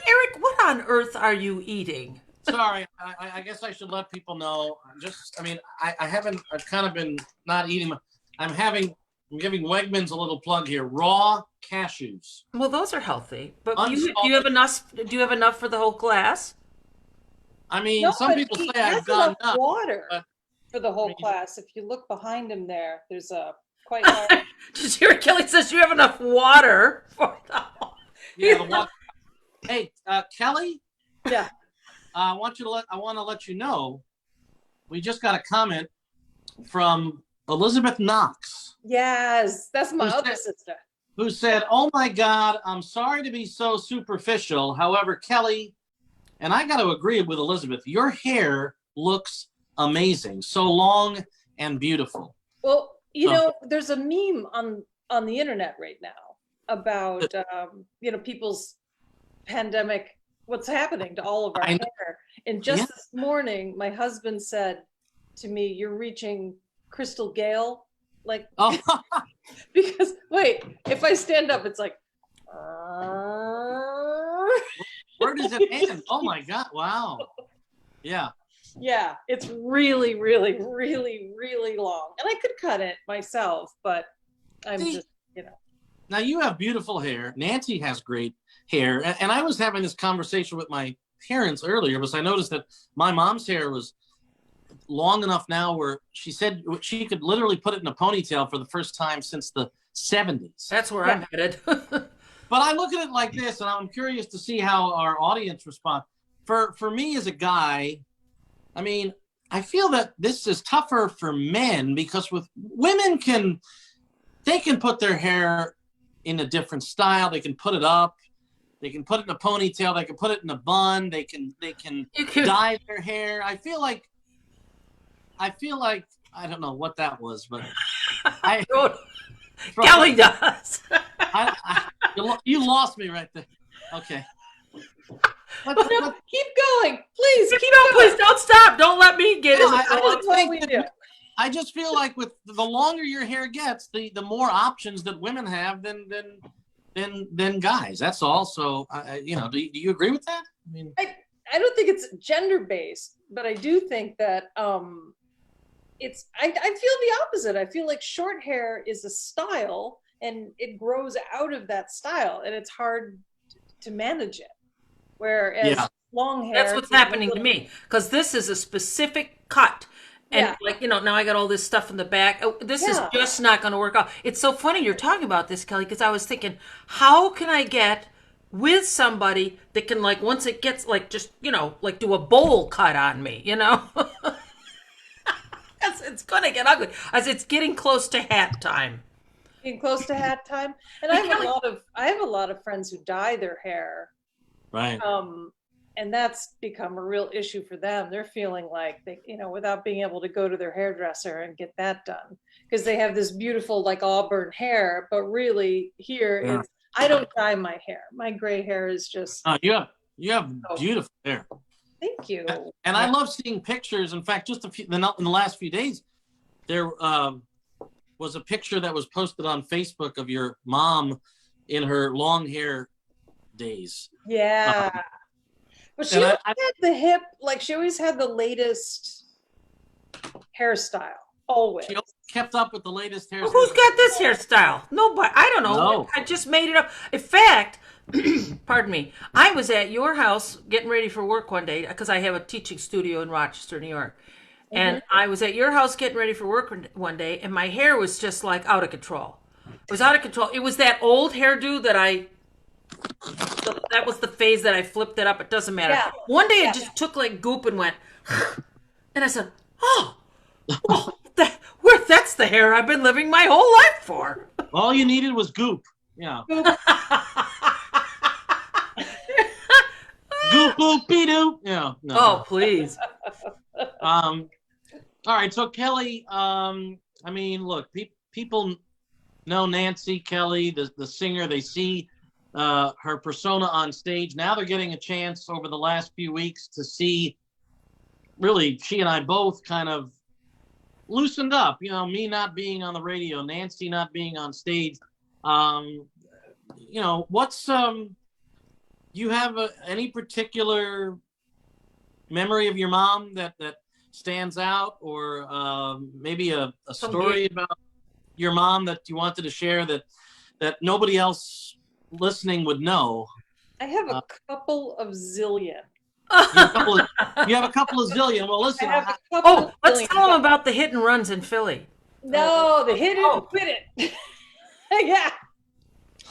Eric, what on earth are you eating? Sorry, I guess I should let people know. I've kind of been not eating. I'm having I'm giving Wegmans a little plug here. Raw cashews. Well, those are healthy. But do Unsalted. you have enough? Do you have enough for the whole class? I mean, No, some but people he say has I've gone enough nuts, water but for the whole mean- class. If you look behind him there, there's a quite large. Did you hear Kelly says you have enough water for the whole... yeah, the water. Hey, Kelly, Yeah. I want to let you know, we just got a comment from Elizabeth Knox, Yes, that's my Who's other that? sister. who said, "Oh my God, I'm sorry to be so superficial. However, Kelly, and I got to agree with Elizabeth, your hair looks amazing, so long and beautiful." Well, you Oh. know, there's a meme on the internet right now about people's pandemic, what's happening to all of our I know. hair. And just Yeah. this morning, my husband said to me, "You're reaching Crystal Gale." Like, Oh, because wait, if I stand up, it's like, where does it end? Oh my God! Wow. Yeah. yeah, it's really, really, really, really long. And I could cut it myself, but I'm See, just, Now you have beautiful hair. Nancy has great hair, and I was having this conversation with my parents earlier because I noticed that my mom's hair was long enough now where she said she could literally put it in a ponytail for the first time since the 70s. That's where Yeah. I'm headed. But I look at it like this, and I'm curious to see how our audience responds. For me as a guy, I mean, I feel that this is tougher for men because with women they can put their hair in a different style. They can put it up. They can put it in a ponytail. They can put it in a bun. They can You could- dye their hair. I feel like I don't know what that was, but I Kelly does. you lost me right there. Okay. but no, keep going, please keep No, going. please don't stop. Don't let me get No, in. That's what we do. I just feel like with the longer your hair gets, the more options that women have than guys. That's all. So, do you agree with that? I mean, I don't think it's gender based, but I do think that I feel the opposite. I feel like short hair is a style and it grows out of that style and it's hard to manage it. Whereas Yeah. long hair, That's what's happening to me because this is a specific cut. And now I got all this stuff in the back. Oh, this is just not going to work out. It's so funny you're talking about this, Kelly, because I was thinking, how can I get with somebody that can, like, once it gets, like, just, like do a bowl cut on me, It's going to get ugly as it's getting close to hat time. Getting close to hat time. And I have a lot of friends who dye their hair. right. And that's become a real issue for them. They're feeling like they, without being able to go to their hairdresser and get that done because they have this beautiful like auburn hair, but really here I don't dye my hair. My gray hair is just. You have beautiful hair. Thank you. And I love seeing pictures. In fact, just in the last few days, there was a picture that was posted on Facebook of your mom in her long hair days. Yeah. But she always had the hip, like she always had the latest hairstyle. Always. She kept up with the latest hairstyle. Who's got this hairstyle? Nobody. I don't know. No. I just made it up. In fact, pardon me, I was at your house getting ready for work one day because I have a teaching studio in Rochester, New York. And I was at your house getting ready for work one day, and my hair was just like out of control. It was out of control. It was that old hairdo that was the phase that I flipped it up. It doesn't matter. Yeah. One day it just took like goop and went, and I said, that's the hair I've been living my whole life for. All you needed was goop. Yeah. Goop goopy doo. Yeah. No. Oh, please. All right. So Kelly, I mean, look, people know Nancy Kelly, the singer. They see her persona on stage. Now they're getting a chance over the last few weeks to see. Really, she and I both kind of loosened up. Me not being on the radio, Nancy not being on stage. What's you have any particular memory of your mom that stands out, or maybe a story about your mom that you wanted to share that nobody else listening would know? I have a couple of zillion. You have a couple of zillion. Well, I listen, have a couple Oh, of let's zillion. tell them about the hit and runs in Philly. No, the hit it, quit it. Yeah.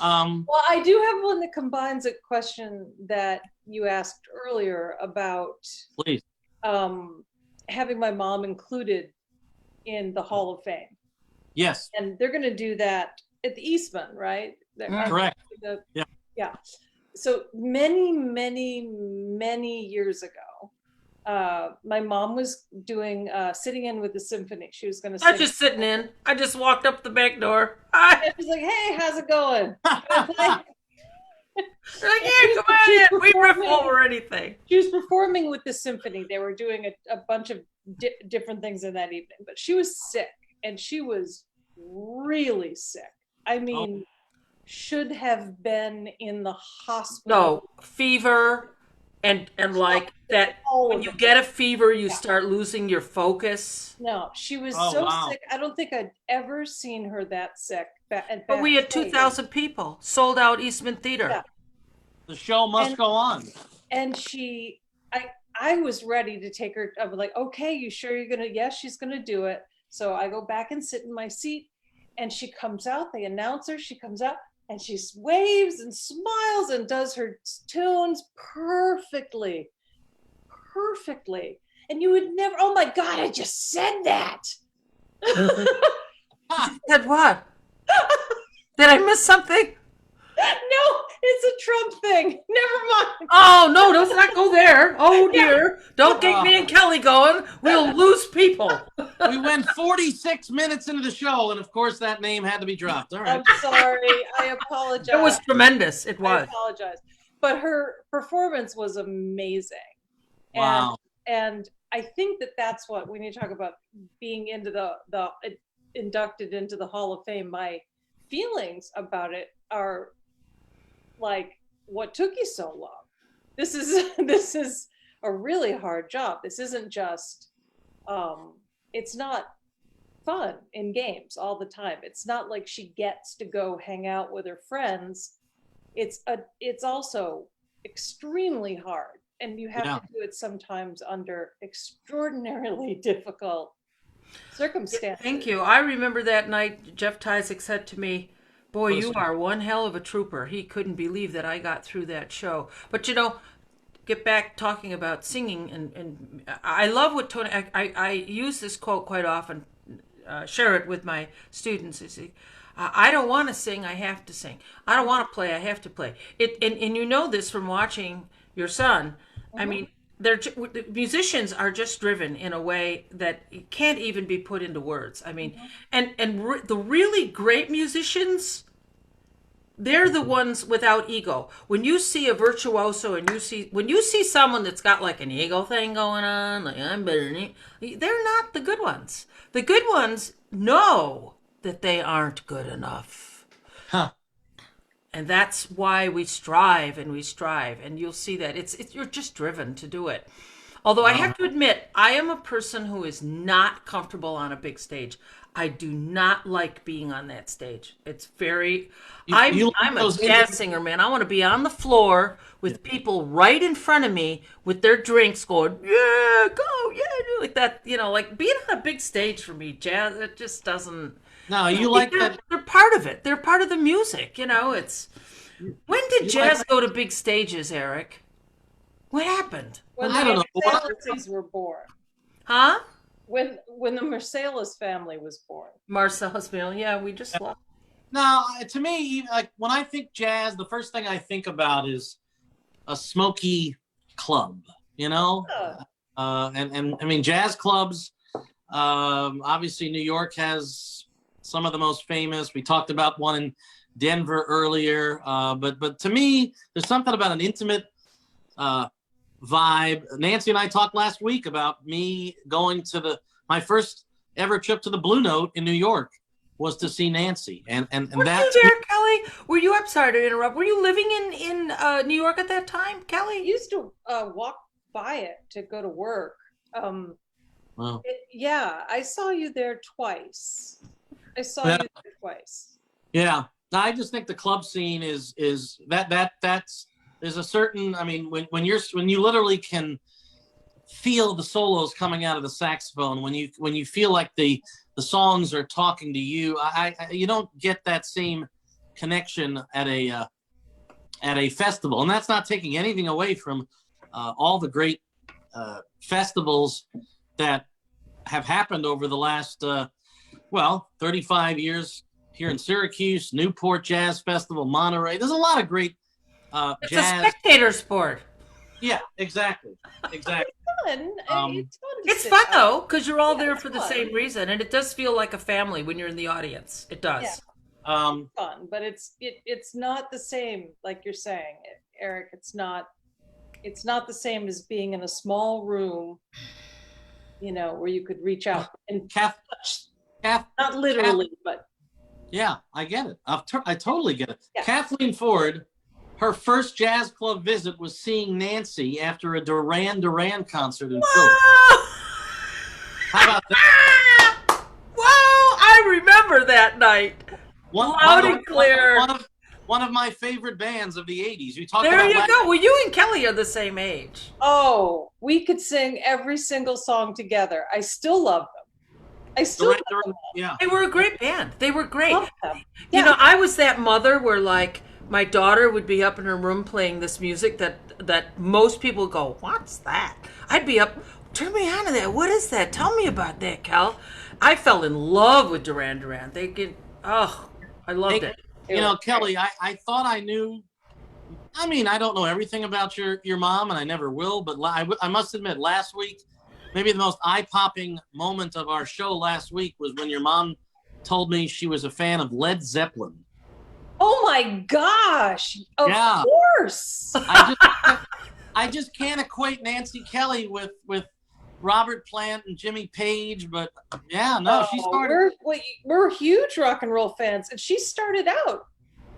Well, I do have one that combines a question that you asked earlier about please. having my mom included in the Hall of Fame. Yes. And they're going to do that at the Eastman, right? Correct. Yeah. Yeah. So many years ago, my mom was doing sitting in with the symphony. She was going to I sing. was just sitting in. I just walked up the back door. And she's like, "Hey, how's it going?" They're like, yeah, come on in. We riff over anything. She was performing with the symphony. They were doing a bunch of different things in that evening, but she was sick, and she was really sick. I mean, should have been in the hospital. No, fever and like that. When you get a fever, you start losing your focus. No, she was sick. I don't think I'd ever seen her that sick. But we had 2,000 people, sold out Eastman Theater. Yeah. The show must go on. And I was ready to take her. I was like, okay, you sure you're gonna? Yes, she's gonna do it. So I go back and sit in my seat, and she comes out. They announce her. She comes out, and she waves and smiles and does her tunes perfectly. And you would never, oh my God, I just said that. Said what? Did I miss something? No, it's a Trump thing. Never mind. Oh, no, let's not go there. Oh, dear. Don't get me and Kelly going. We'll lose people. We went 46 minutes into the show, and of course that name had to be dropped. All right. I'm sorry. I apologize. It was tremendous. It was. I apologize. But her performance was amazing. Wow. And I think that's what, when you talk about being into the inducted into the Hall of Fame, my feelings about it are like, what took you so long? This is a really hard job. This isn't just it's not fun in games all the time. It's not like she gets to go hang out with her friends. It's also extremely hard, and you have to do it sometimes under extraordinarily difficult circumstances. Thank you. I remember that night Jeff Tyzik said to me, "Boy, you are one hell of a trooper." He couldn't believe that I got through that show. But get back talking about singing, and I love what Tony, I use this quote quite often, share it with my students. You see, I don't want to sing, I have to sing. I don't want to play, I have to play. And you know this from watching your son. I mean, musicians are just driven in a way that can't even be put into words. I mean, the really great musicians, they're the ones without ego. When you see a virtuoso and when you see someone that's got like an ego thing going on, like I'm better than you, they're not the good ones. The good ones know that they aren't good enough. Huh. And that's why we strive, and you'll see that you're just driven to do it. Although I have to admit, I am a person who is not comfortable on a big stage. I do not like being on that stage. It's very, I'm a jazz singer, man. I want to be on the floor with people right in front of me with their drinks going, yeah, go, yeah, like that, like being on a big stage for me, jazz, it just doesn't. No, you like that. They're part of it. They're part of the music. It's. When did jazz go to big stages, Eric? What happened? When I don't know. the Marsalis were born. Huh? When the Marsalis family was born. Marcellus Mill. Yeah, we just left. No, to me, like when I think jazz, the first thing I think about is a smoky club. And I mean, jazz clubs. Obviously, New York has some of the most famous. We talked about one in Denver earlier, but to me, there's something about an intimate vibe. Nancy and I talked last week about me going to my first ever trip to the Blue Note in New York was to see Nancy, and were that. You there, Kelly? Were you? I'm sorry to interrupt. Were you living in New York at that time, Kelly? I used to walk by it to go to work. Wow. Yeah, I saw you there twice. I saw Yeah. you there twice. Yeah. I just think the club scene is that's there's a certain, I mean, when you literally can feel the solos coming out of the saxophone, when you feel like the songs are talking to you, you don't get that same connection at a festival. And that's not taking anything away from all the great festivals that have happened over the last 35 years here in Syracuse, Newport Jazz Festival, Monterey. There's a lot of great It's jazz. a spectator sport. Yeah, exactly. Fun. It's fun to It's sit fun out. though, because you're all there it's for the fun. same reason, and it does feel like a family when you're in the audience. It does. Yeah. Fun, but it's not the same, like you're saying, Eric. It's not the same as being in a small room, where you could reach out and Kath, not literally, but yeah, I get it. I totally get it. Yeah. Kathleen Ford, her first jazz club visit was seeing Nancy after a Duran Duran concert in Philly. How about that? Whoa! I remember that night. Loud and clear. One of my favorite bands of the 80s. You talked There about you go. Well, you and Kelly are the same age. oh, we could sing every single song together. I still love them. I still Yeah. They were a great band. They were great. love them. You Yeah. know, I was that mother where, like, my daughter would be up in her room playing this music that most people go, "What's that?" I'd be up, "Turn me on to that. What is that? Tell me about that, Cal." I fell in love with Duran Duran. I loved it. Kelly, I thought I knew. I mean, I don't know everything about your mom, and I never will. But I must admit, last week, maybe the most eye-popping moment of our show last week was when your mom told me she was a fan of Led Zeppelin. Oh my gosh! Of Yeah. course. I just can't equate Nancy Kelly with Robert Plant and Jimmy Page, but yeah, no, she started. We're huge rock and roll fans, and she started out.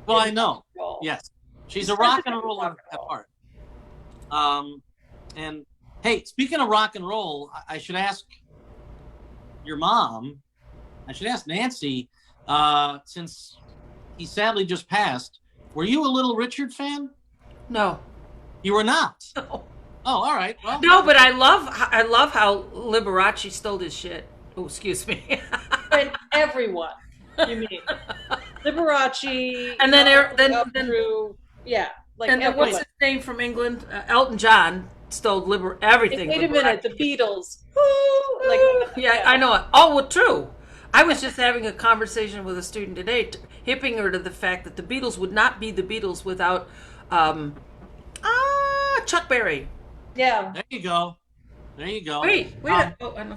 Well, I know. Roll. Yes, she's She a rock started and out roller rock and at roll. heart. And hey, speaking of rock and roll, I should ask your mom. I should ask Nancy, since he sadly just passed. Were you a Little Richard fan? No. You were not. No. Oh, all right. Well, No, but I love how Liberace stole his shit. Oh, excuse me. And everyone, you mean Liberace, And then through, yeah, like and then what's everyone. his name from England? Elton John stole everything. Wait a minute, the Beatles. Yeah, I know it. Oh, well, true. I was just having a conversation with a student today, hipping her to the fact that the Beatles would not be the Beatles without Chuck Berry. Yeah. There you go. Wait. I'm not gonna.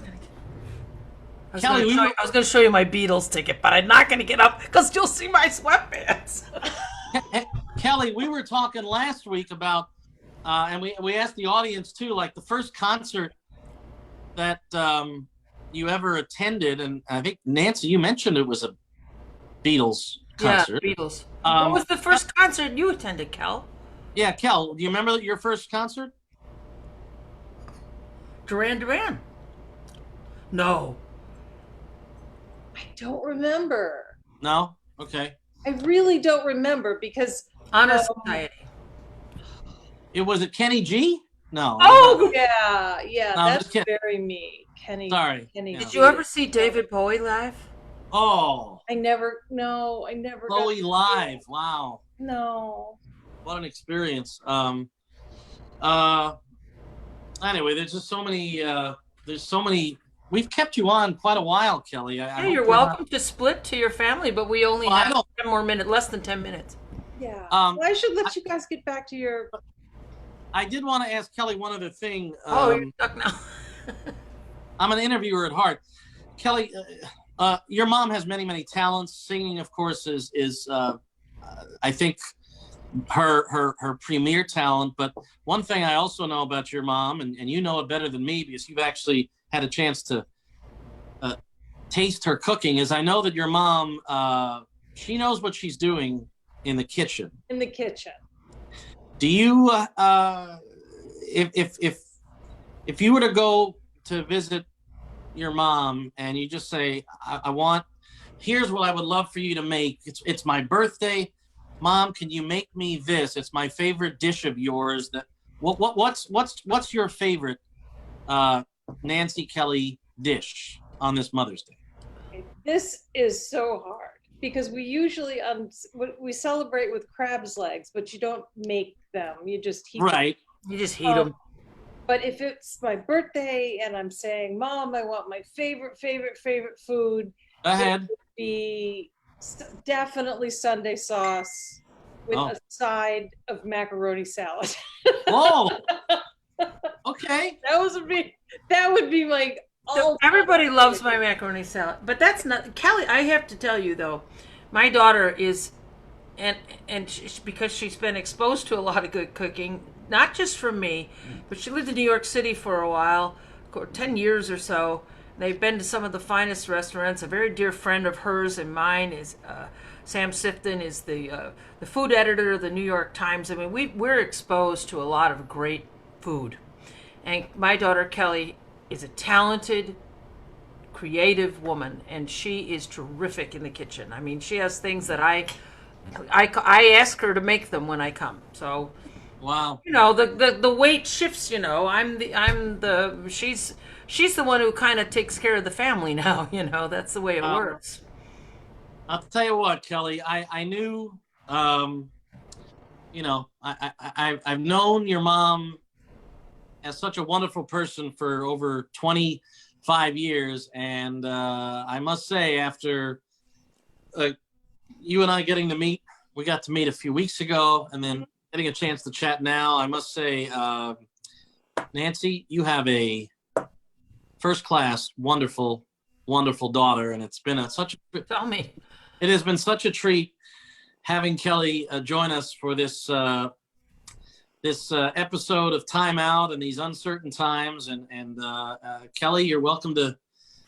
Kelly, I was going to show you my Beatles ticket, but I'm not going to get up because you'll see my sweatpants. Kelly, we were talking last week about, and we asked the audience too, like the first concert that you ever attended, and I think Nancy, you mentioned it was a Beatles concert. Yeah, Beatles. What was the first concert you attended, Kel? Yeah, Kel, do you remember your first concert? Duran Duran. No. I don't remember. No? Okay. I really don't remember because Honor Society. It was it Kenny G? No. Oh, yeah, No, I'm that's just kidding. very me. Kenny. Sorry. Kenny. Yeah. did you ever see David Bowie live? Oh, I never got Bowie to- live. Wow. No. What an experience. Anyway, there's just so many we've kept you on quite a while, Kelly. I Yeah, hope you're we're welcome to split to your family, but we only Well, I have don't- 10 more minutes, less than 10 minutes. Yeah. Um, well, I should let you guys get back to your. I did want to ask Kelly one other thing. You're stuck now. I'm an interviewer at heart. Kelly, your mom has many, many talents. Singing, of course, is I think her premier talent. But one thing I also know about your mom, and you know it better than me because you've actually had a chance to taste her cooking, is I know that your mom, she knows what she's doing in the kitchen. In the kitchen. Do you, if you were to go to visit your mom and you just say, I want, here's what I would love for you to make. It's my birthday. Mom, can you make me this? It's my favorite dish of yours. What's your favorite Nancy Kellie dish on this Mother's Day? This is so hard because we usually we celebrate with crab's legs, but you don't make them. You just heat them. Right. You just heat them. But if it's my birthday and I'm saying, Mom, I want my favorite food, Go ahead. it would be definitely Sunday sauce with a side of macaroni salad. Oh, okay. That would be my. So everybody loves my macaroni salad, but that's not Kelly. I have to tell you though, my daughter is, because she's been exposed to a lot of good cooking, not just from me, but she lived in New York City for a while, 10 years or so. They've been to some of the finest restaurants. A very dear friend of hers and mine is Sam Sifton, is the food editor of the New York Times. I mean, we're exposed to a lot of great food, and my daughter Kelly is a talented, creative woman, and she is terrific in the kitchen. I mean, she has things that I ask her to make them when I come. So, wow, the weight shifts. She's the one who kind of takes care of the family now. That's the way it works. I'll tell you what, Kelly. I knew, I've known your mom as such a wonderful person for over 25 years. And I must say, after you and I getting to meet, we got to meet a few weeks ago, and then getting a chance to chat now, I must say, Nancy, you have a first-class, wonderful, wonderful daughter. And it's been Tell me. It has been such a treat having Kelly join us for this episode of Time Out in these uncertain times. And Kelly, you're welcome to.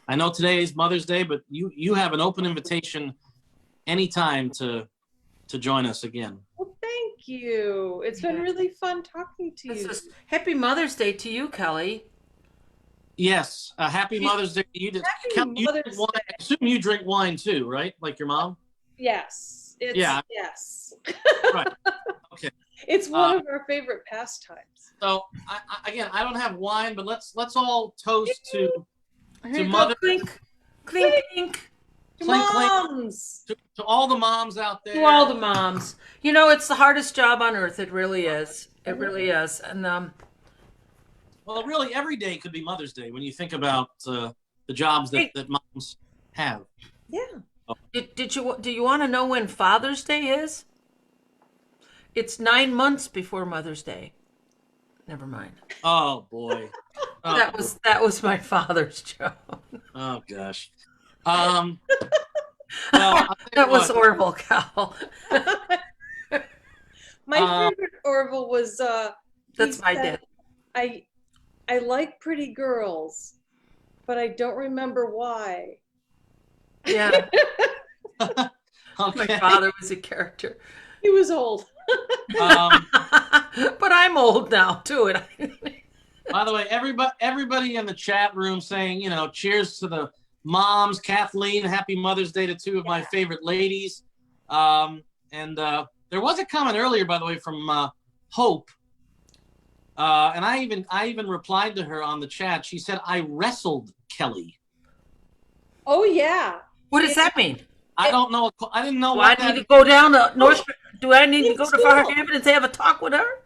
I know today is Mother's Day, but you have an open invitation anytime to join us again. Well, thank you. It's been really fun talking to you. Happy Mother's Day to you, Kelly. Yes, happy Mother's Day to you. Kelly, I assume you drink wine too, right? Like your mom? Yes. Yes. Right. Okay. It's one of our favorite pastimes. So I don't have wine, but let's all toast to mother. Clink, clink, clink. Moms. To all the moms out there. To all the moms. It's the hardest job on earth. It really is. It really is. And well, really, every day could be Mother's Day when you think about the jobs that moms have. Yeah. Oh. Do you want to know when Father's Day is? It's 9 months before Mother's Day. Never mind. Oh boy. That was my father's joke. Oh gosh. Well, that was Orville, Cal. My favorite Orville was that's my dad. I like pretty girls, but I don't remember why. Yeah. Okay. My father was a character. He was old. But I'm old now too. By the way, everybody in the chat room saying, cheers to the moms. Kathleen, happy Mother's Day to two of my favorite ladies. And there was a comment earlier, by the way, from Hope. And I even replied to her on the chat. She said, I wrestled Kelly. Oh, yeah. What does that mean? I don't know. I didn't know. Do I need to go down to North? Do I need to go to Farhaven and have a talk with her?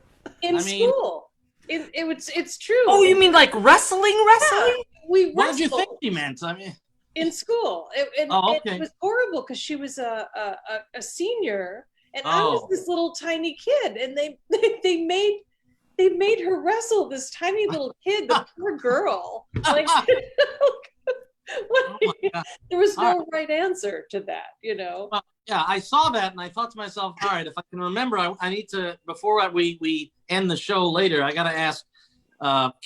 School. It's true. Oh, you mean like wrestling? Yeah, we wrestled. What did you think she meant? I mean, in school. Okay. It was horrible because she was a senior and I was this little tiny kid, and they made her wrestle this tiny little kid, the poor girl. Like, there was no right answer to that, Well, yeah, I saw that and I thought to myself, all right, if I can remember, I need to, before we end the show later, I got to ask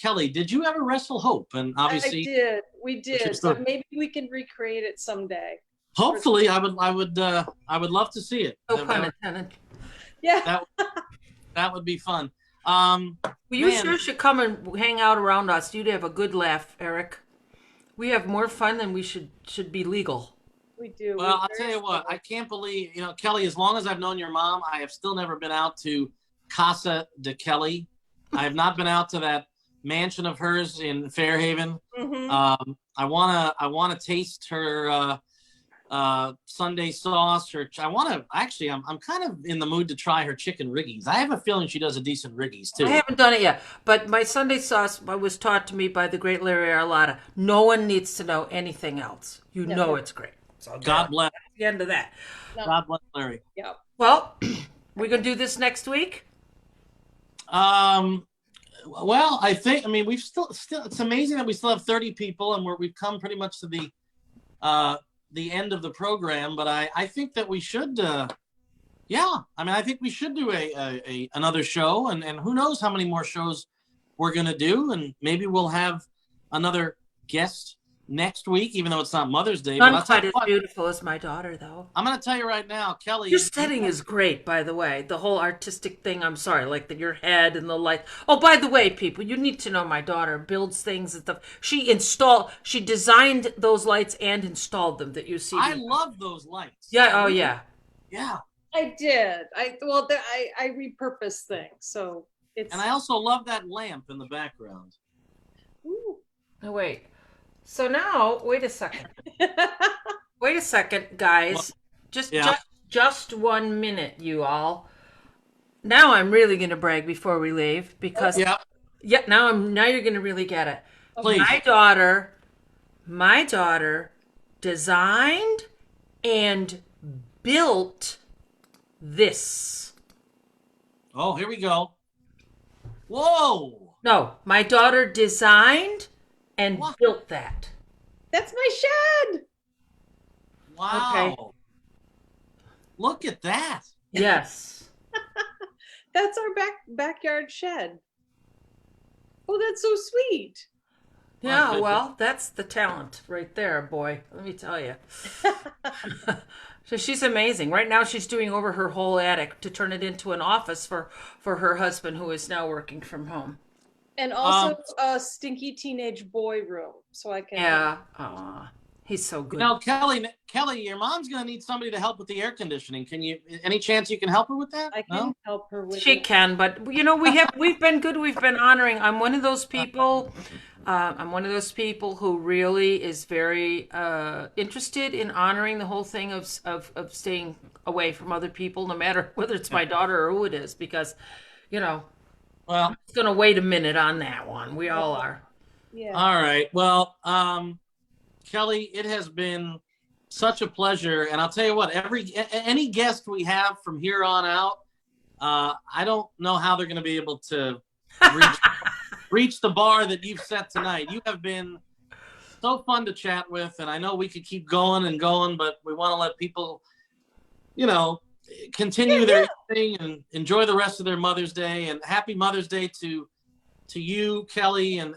Kelly, did you ever wrestle Hope? And obviously, I did. We did. So maybe we can recreate it someday. Hopefully, I would love to see it. No pun intended. Yeah, that would be fun. Well, you sure should come and hang out around us. You'd have a good laugh, Eric. We have more fun than we should be legal. We do. Well, We're I'll very tell you what, spoiled. I can't believe, Kelly, as long as I've known your mom, I have still never been out to Casa de Kelly. I have not been out to that mansion of hers in Fairhaven. Mhm. I wanna taste her Sunday sauce. I'm kind of in the mood to try her chicken riggies. I have a feeling she does a decent riggies I too. haven't done it yet, but my Sunday sauce was taught to me by the great Larry Arlotta. No one needs to know anything else. You No. know it's great. So God bless. that's the end of that. No. God bless Larry. Yeah. Well, we're gonna do this next week. Well, I mean, we've still, it's amazing that we still have 30 people and we've come pretty much to the end of the program, but I think that we should, yeah, I mean, I think we should do another show, and who knows how many more shows we're going to do, and maybe we'll have another guest next week, even though it's not Mother's Day. But Not I'll tell quite you as what, beautiful as my daughter, though. I'm going to tell you right now, Kelly. Your setting is great, by the way. The whole artistic thing, I'm sorry, like your head and the light. Oh, by the way, people, you need to know my daughter builds things and stuff. She designed those lights and installed them that you see. I love those lights. Yeah, oh yeah. Yeah. I did. I repurpose things, so it's. And I also love that lamp in the background. Ooh. Oh, wait. So now, wait a second. Wait a second, guys. Just 1 minute, you all. Now I'm really gonna brag before we leave because Yeah. now you're gonna really get it. Please. My daughter designed and built this. Oh, here we go. Whoa. No, my daughter designed and What? built that. That's my shed. Wow. Okay. Look at that. Yes. That's our backyard shed. Oh, that's so sweet. Yeah, goodness. well, that's the talent right there, boy. Let me tell you. So she's amazing. Right now she's doing over her whole attic to turn it into an office for her husband who is now working from home. And also a stinky teenage boy room, so I can. Yeah. Aw, he's so good. Kelly, your mom's gonna need somebody to help with the air conditioning. Any chance you can help her with that? I can help her with She it. can, but we've been good. We've been honoring. I'm one of those people. I'm one of those people who really is very interested in honoring the whole thing of staying away from other people, no matter whether it's my daughter or who it is, because, Well, it's gonna wait a minute on that one. We all are. Yeah. all right. Well, Kelly, it has been such a pleasure, and I'll tell you what. Any guest we have from here on out, I don't know how they're going to be able to reach the bar that you've set tonight. You have been so fun to chat with, and I know we could keep going and going, but we want to let people, continue their thing and enjoy the rest of their Mother's Day. And happy Mother's Day to you, Kelly, and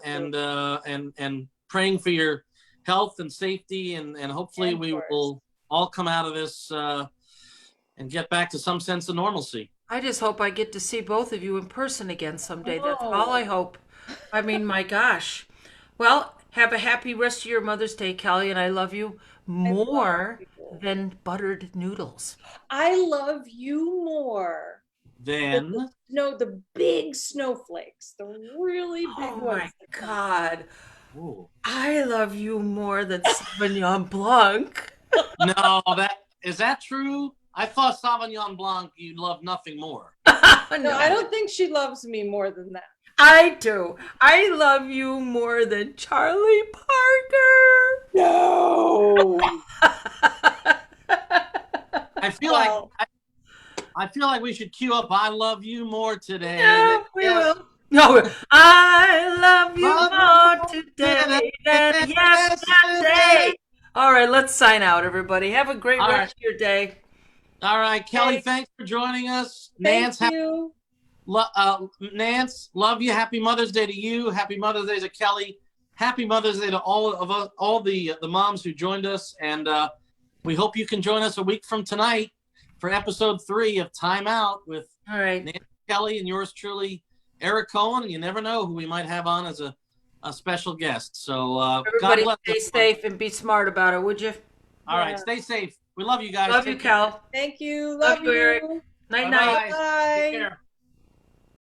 praying for your health and safety, and hopefully Of we course. will all come out of this and get back to some sense of normalcy. I just hope I get to see both of you in person again someday. That's Oh. all I hope. I mean, my gosh. Well, have a happy rest of your Mother's Day, Kelly, and I love you more than buttered noodles. I love you more. Then The big snowflakes, the really big Oh ones. my God. ooh. I love you more than Sauvignon Blanc. No, is that true? I thought Sauvignon Blanc you love nothing more. No, I don't think she loves me more than that. I do. I love you more than Charlie Parker. No. I feel Well. I feel like we should cue up "I Love You More" today. Yeah, we Yes. will. No, I love you more today than yesterday. All right, let's sign out, everybody. Have a great All rest of your day. All right, Kelly, Thanks. thanks for joining us. Thank Nance, you. Nance, love you. Happy Mother's Day to you. Happy Mother's Day to Kelly. Happy Mother's Day to all of us, all the moms who joined us, and we hope you can join us a week from tonight for episode 3 of Time Out with All right. Nancy Kelly and yours truly, Eric Cohen. And you never know who we might have on as a special guest. So God Everybody bless stay everyone. safe and be smart about it, would you? All right. Yeah. Stay safe. We love you guys. Love you, Take care. Cal. Thank you. Love Love you, Eric. you. Night Bye night. bye. Take Bye. care.